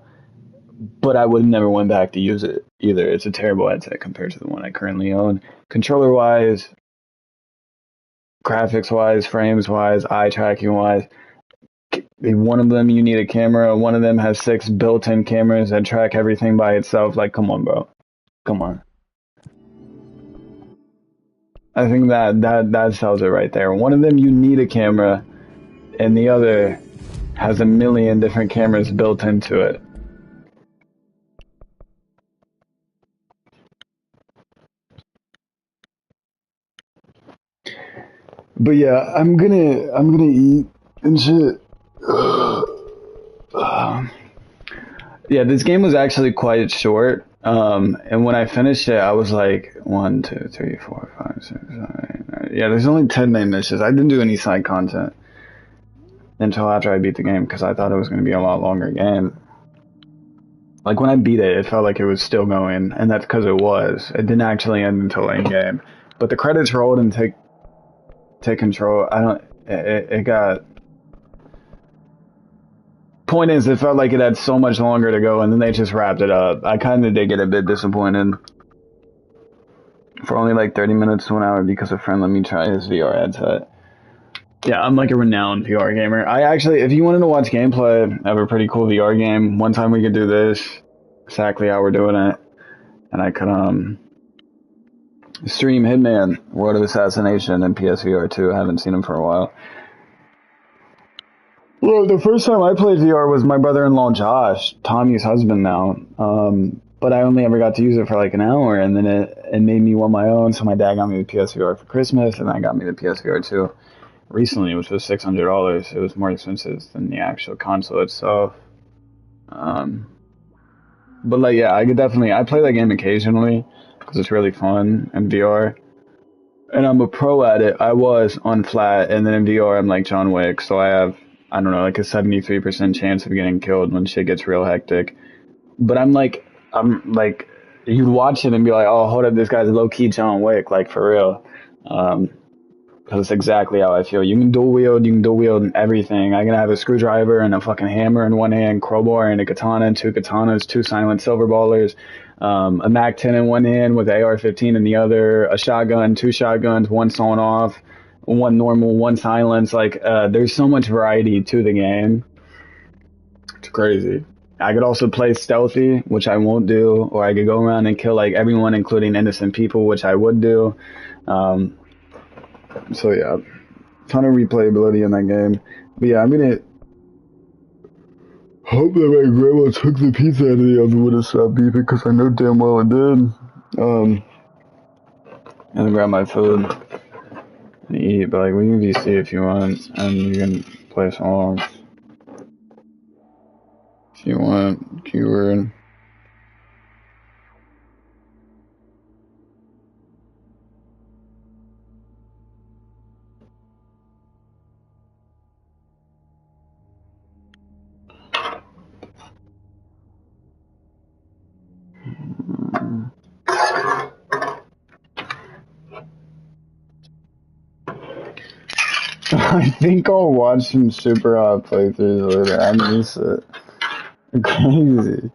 But I would never went back to use it either. It's a terrible headset compared to the one I currently own. Controller-wise, graphics-wise, frames-wise, eye-tracking-wise, one of them you need a camera. One of them has 6 built-in cameras that track everything by itself. Like, come on, bro. Come on. I think that sells it right there. One of them you need a camera, and the other has a million different cameras built into it. But yeah, I'm gonna eat and shit. Yeah, this game was actually quite short. And when I finished it, I was like, 1, 2, 3, 4, 5, 6, 7, 8, 9. Yeah, there's only 10 main missions. I didn't do any side content until after I beat the game because I thought it was going to be a lot longer game. Like when I beat it, it felt like it was still going, and that's because it was. It didn't actually end until end game. But the credits rolled and take control. It got. Point is, it felt like it had so much longer to go, and then they just wrapped it up. I kind of did get a bit disappointed for only like 30 minutes to an hour because a friend let me try his VR headset. Yeah, I'm like a renowned VR gamer. I actually, if you wanted to watch gameplay, I have a pretty cool VR game. One time we could do this, exactly how we're doing it, and I could stream Hitman: World of Assassination in PSVR 2. I haven't seen him for a while. Well, the first time I played VR was my brother-in-law Josh, Tommy's husband now. But I only ever got to use it for like an hour, and then it made me want my own. So my dad got me the PSVR for Christmas, and I got me the PSVR 2 recently, which was $600. It was more expensive than the actual console itself. But like, yeah, I play that game occasionally because it's really fun in VR. And I'm a pro at it. I was on flat, and then in VR I'm like John Wick, so I have, I don't know, like a 73% chance of getting killed when shit gets real hectic. But I'm like, you'd watch it and be like, oh, hold up, this guy's low-key John Wick, like, for real. Because it's exactly how I feel. You can dual wield everything. I can have a screwdriver and a fucking hammer in one hand, crowbar and a katana and 2 katanas, 2 silent silver ballers, a MAC-10 in one hand with AR-15 in the other, a shotgun, 2 shotguns, 1 sawn off, 1 normal, 1 silence. Like, there's so much variety to the game. It's crazy. I could also play stealthy, which I won't do, or I could go around and kill like everyone, including innocent people, which I would do. So yeah, ton of replayability in that game. But yeah, I'm gonna hope that my grandma took the pizza out of the oven when it stopped beeping, because I know damn well it did. And grab my food and eat. But like, we can VC if you want, and you can play songs. If you want keyword. I think I'll watch some Super Hot playthroughs later. I miss it. Crazy.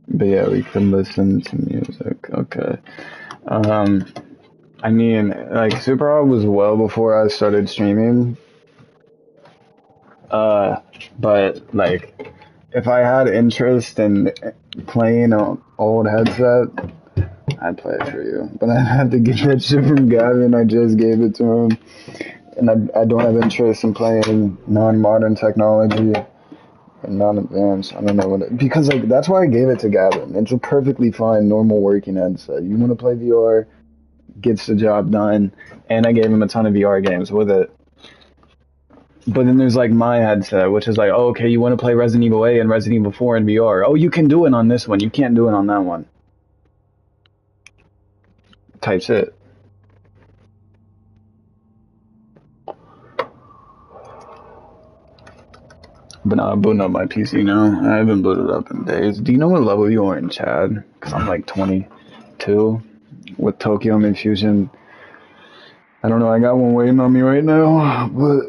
But yeah, we can listen to music. Okay. I mean, like, Super Hot was well before I started streaming. But, like, if I had interest in playing an old headset, I'd play it for you. But I'd have to get that shit from Gavin. I just gave it to him. And I don't have interest in playing non-modern technology and non-advanced. I don't know what because, like, that's why I gave it to Gavin. It's a perfectly fine, normal working headset. You want to play VR, gets the job done. And I gave him a ton of VR games with it. But then there's, like, my headset, which is like, oh, okay, you want to play Resident Evil 8 and Resident Evil 4 in VR. Oh, you can do it on this one. You can't do it on that one. Type shit. But now I'm booting up my PC now. I haven't booted up in days. Do you know what level you are in Chad? Because I'm like 22 with Tokyo Infusion. I don't know, I got one waiting on me right now. But,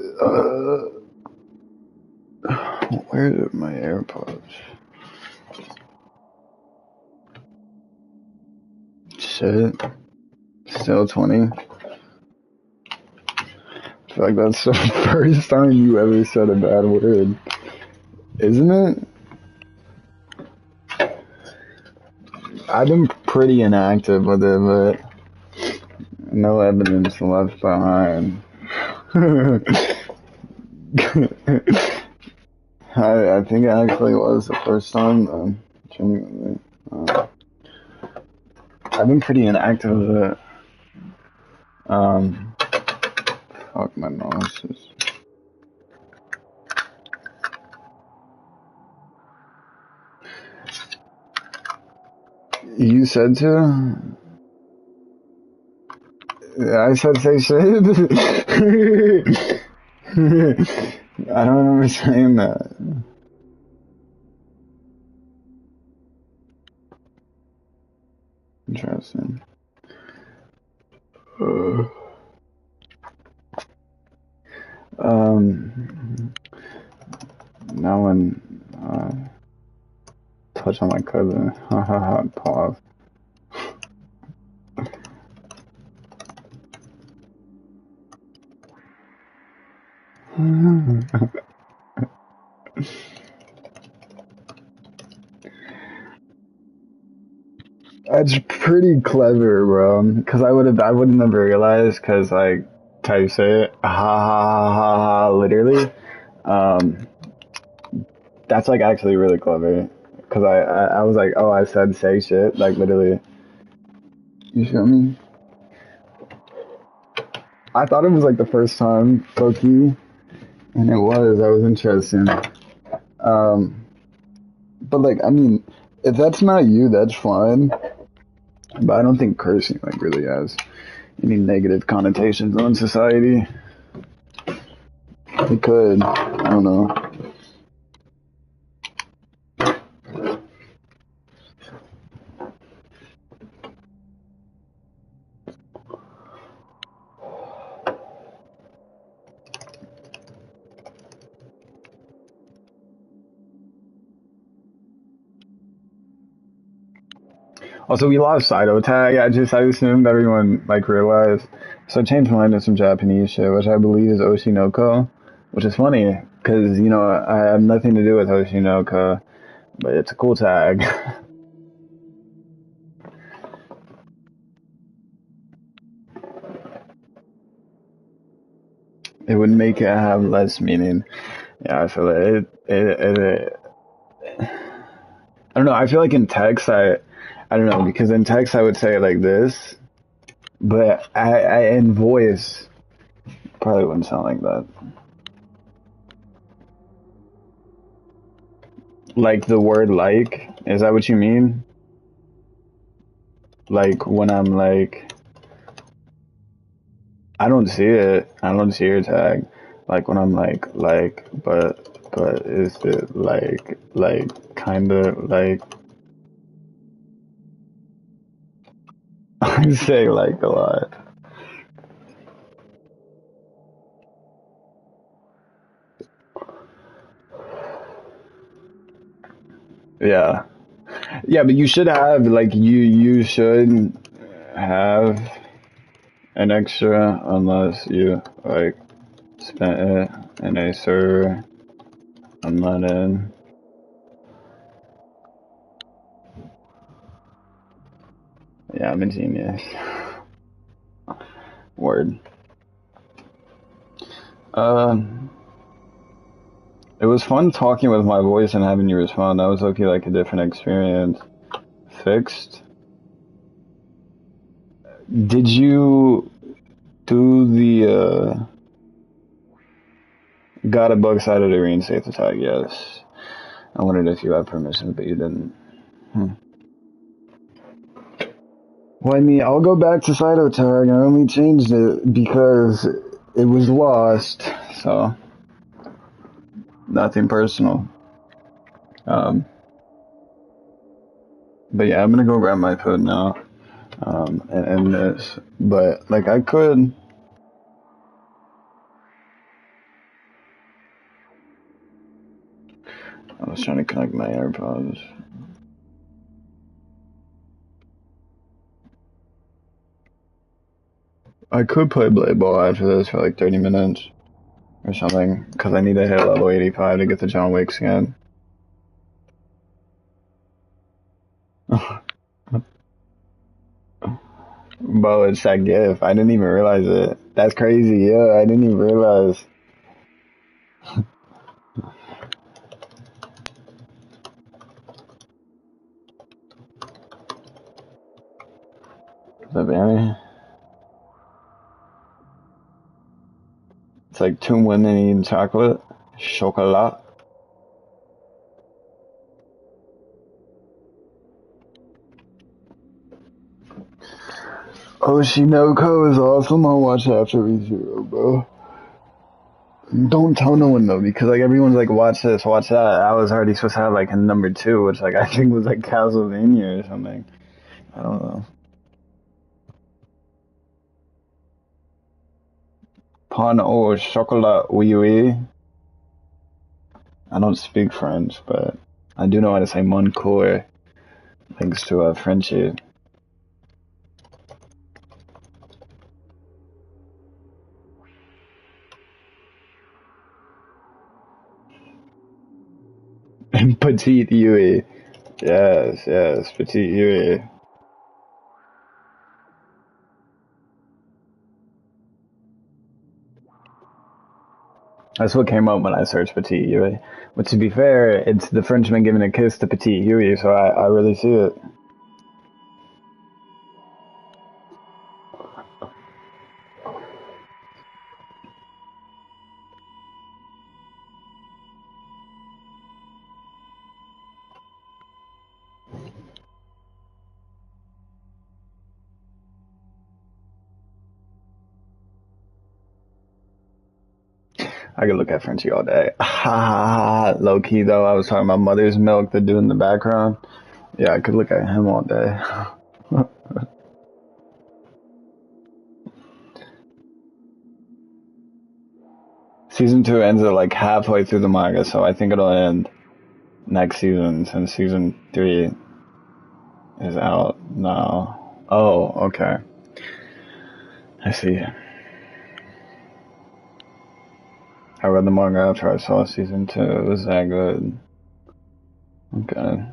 where are my AirPods? Shit. Still 20. I feel like that's the first time you ever said a bad word. Isn't it? I've been pretty inactive with it, but no evidence left behind. I think it actually was the first time, though. Genuinely. I've been pretty inactive with it. Fuck my nose. You said to? I said say shit? I don't remember saying that. Interesting. Now when touch on my cousin, haha, pause. That's pretty clever, bro. Cause I would have never realized. Cause like, type say it, ha ha ha ha, literally. That's like actually really clever. Cause I was like, oh, I said say shit, like literally. You feel me? I thought it was like the first time, Loki, and it was. That was interesting. But like, I mean, if that's not you, that's fine. But I don't think cursing like really has any negative connotations on society. It could. I don't know. Also, we lost Saito tag. I assumed everyone like realized. So I changed mine to some Japanese shit, which I believe is Oshinoko, which is funny because you know I have nothing to do with Oshinoko, but it's a cool tag. It would make it have less meaning. Yeah, I feel it. I don't know. I feel like in text, I don't know, because in text I would say it like this, but I in voice, Probably wouldn't sound like that. Like the word like? Is that what you mean? Like when I'm like, I don't see it. I don't see your tag. Like when I'm like, but is it like, kinda like, I say like a lot. Yeah. Yeah, but you should have, like, you should have an extra unless you, like, spent it in a server unlimited. Yeah, I'm a genius. Word. It was fun talking with my voice and having you respond. That was okay, like a different experience. Fixed. Did you do the got a bug side of the reinstate the tag? Yes. I wondered if you had permission, but you didn't. Well, I mean, I'll go back to Cyto tag. I only changed it because it was lost, so nothing personal. But yeah, I'm gonna go grab my food now, and end this. But like, I could. I was trying to connect my AirPods. I could play Blade Ball after this for like 30 minutes or something, because I need to hit level 85 to get the John Wick skin. Bro, it's that GIF. I didn't even realize it. That's crazy, yeah, I didn't even realize. Is that Barry? It's like 2 women eating chocolate. Chocolat. Oshinoko is awesome. I'll watch it after ReZero, bro. Don't tell no one though, because like everyone's like, watch this, watch that. I was already supposed to have like a number 2, which like I think was like Castlevania or something. I don't know. Pain au chocolat, oui oui. I don't speak French, but I do know how to say mon coeur, thanks to Frenchie. Petite Yui. Yes, yes, Petite Yui. That's what came up when I searched Petite Yui. But to be fair, it's the Frenchman giving a kiss to Petite Yui, so I really see it. I could look at Frenchie all day. Low key though, I was talking about Mother's Milk, the dude in the background. Yeah, I could look at him all day. Season 2 ends at like halfway through the manga, so I think it'll end next season, since season 3 is out now. Oh, okay. I see. I read the manga after I saw season 2. It was that good. Okay.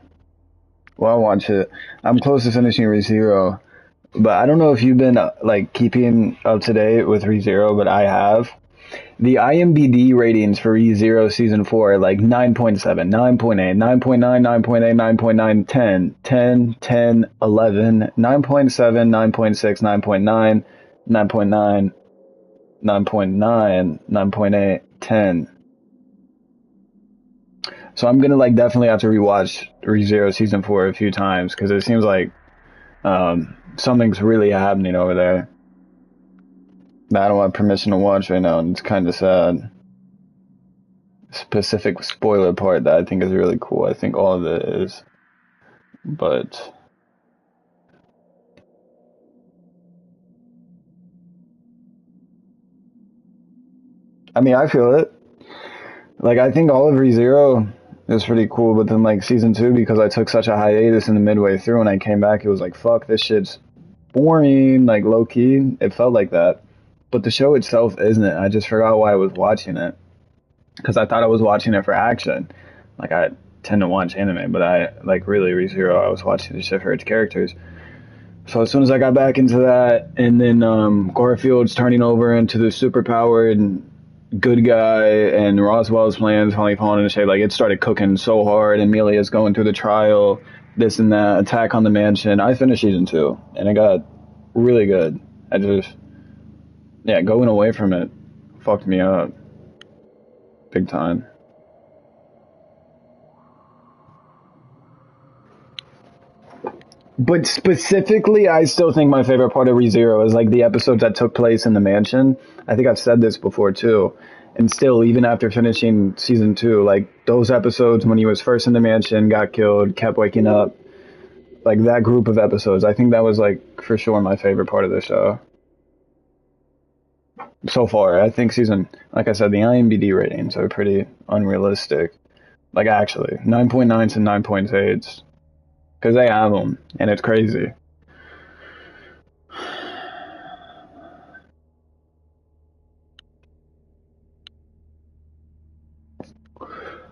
Well, I'll watch it. I'm close to finishing ReZero, but I don't know if you've been like keeping up to date with ReZero, but I have. The IMDb ratings for ReZero season 4 are like 9.7, 9.8, 9.9, 9.8, 9.9, 10, 10, 10, 11, 9.7, 9.6, 9.9, 9.9. 9.9, 9.8, 10. So I'm gonna like definitely have to rewatch ReZero season 4 a few times because it seems like something's really happening over there that I don't have permission to watch right now, and it's kind of sad. Specific spoiler part that I think is really cool. I think all of it is, but I mean, I feel it. Like, I think all of ReZero is pretty cool, but then like season 2, because I took such a hiatus in the midway through, and I came back, it was like, fuck, this shit's boring, like low key. It felt like that, but the show itself isn't. I just forgot why I was watching it. Because I thought I was watching it for action. Like, I tend to watch anime, but I, like, really, ReZero, I was watching the shit for its characters. So as soon as I got back into that, and then Garfield's turning over into the superpowered good guy, and Roswell's plans finally falling into shape, like, it started cooking so hard, and Amelia's going through the trial, this and that, attack on the mansion. I finished season 2, and it got really good. I just, yeah, going away from it fucked me up. Big time. But specifically, I still think my favorite part of ReZero is like the episodes that took place in the mansion. I think I've said this before too. And still, even after finishing season 2, like those episodes when he was first in the mansion, got killed, kept waking up, like that group of episodes, I think that was like for sure my favorite part of the show. So far, I think like I said, the IMDb ratings are pretty unrealistic. Like, actually, 9.9s and 9.8s. Because they have them, and it's crazy.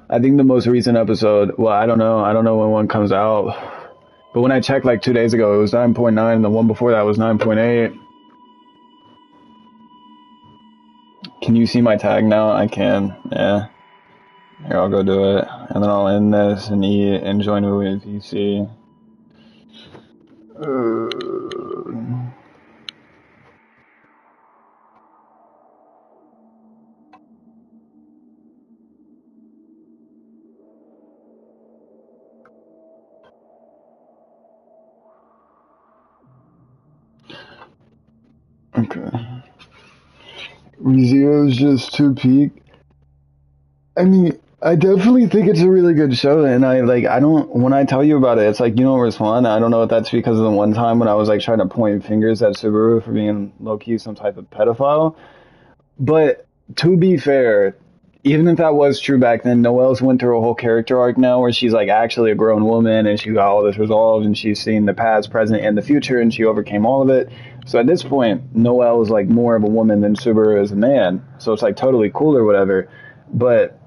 I think the most recent episode, well, I don't know when one comes out. But when I checked like 2 days ago, it was 9.9, and the one before that was 9.8. Can you see my tag now? I can. Yeah. Here, I'll go do it. And then I'll end this and eat and join with VC. Okay. ReZero's just too peak. I mean, I definitely think it's a really good show, and when I tell you about it, it's like you don't respond. I don't know if that's because of the one time when I was like trying to point fingers at Subaru for being low-key some type of pedophile. But to be fair, even if that was true back then, Noelle's went through a whole character arc now where she's like actually a grown woman, and she got all this resolved, and she's seen the past, present, and the future, and she overcame all of it. So at this point, Noelle is like more of a woman than Subaru is a man. So it's like totally cool or whatever. But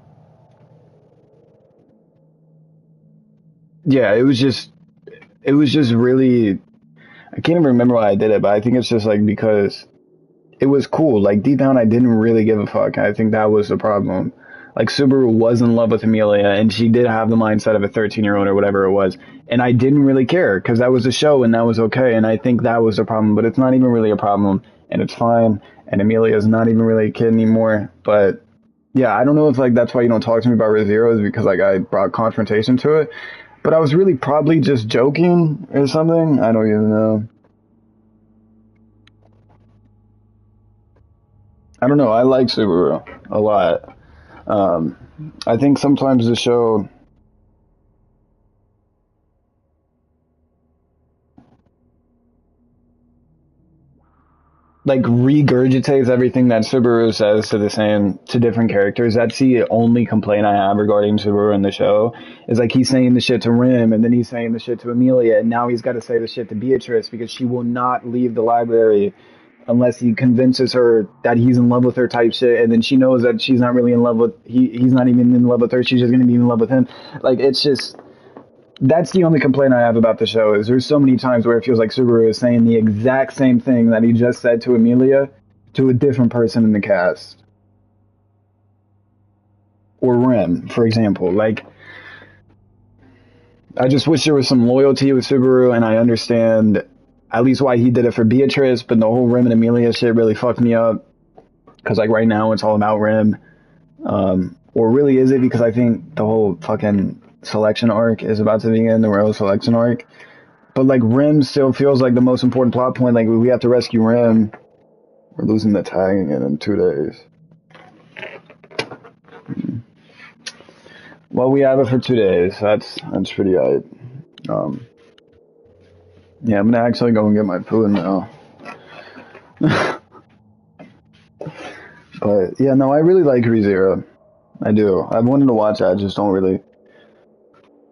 yeah, it was just really, I can't even remember why I did it, but I think it's just like because it was cool. Like deep down, I didn't really give a fuck. I think that was the problem. Like Subaru was in love with Amelia, and she did have the mindset of a 13-year-old or whatever it was. And I didn't really care because that was a show and that was okay. And I think that was the problem, but it's not even really a problem, and it's fine. And Amelia's not even really a kid anymore. But yeah, I don't know if like that's why you don't talk to me about ReZero, is because like I brought confrontation to it. But I was really probably just joking or something. I don't even know. I don't know. I like Subaru a lot. I think sometimes the show like regurgitates everything that Subaru says to different characters. That's the only complaint I have regarding Subaru in the show, is like he's saying the shit to Rim, and then he's saying the shit to Amelia, and now he's got to say the shit to Beatrice because she will not leave the library unless he convinces her that he's in love with her type shit, and then she knows that she's not really in love with, he's not even in love with her, she's just going to be in love with him. Like, it's just, that's the only complaint I have about the show, is there's so many times where it feels like Subaru is saying the exact same thing that he just said to Amelia to a different person in the cast. Or Rim, for example. Like, I just wish there was some loyalty with Subaru, and I understand at least why he did it for Beatrice, but the whole Rim and Amelia shit really fucked me up. Because like right now it's all about Rim. Or really is it? Because I think the whole fucking selection arc is about to begin, the royal selection arc. But like Rim still feels like the most important plot point. Like we have to rescue Rim. We're losing the tag again in 2 days. Well, we have it for 2 days. That's pretty alright. Yeah, I'm gonna actually go and get my food now. But yeah, no, I really like ReZero. I do. I've wanted to watch it. I just don't really.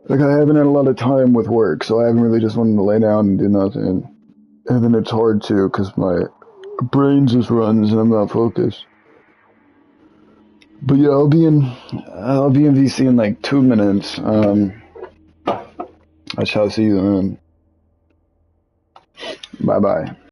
Like, I haven't had a lot of time with work, so I haven't really just wanted to lay down and do nothing. And then it's hard to, because my brain just runs and I'm not focused. But yeah, I'll be in VC in like 2 minutes. I shall see you then. Bye bye.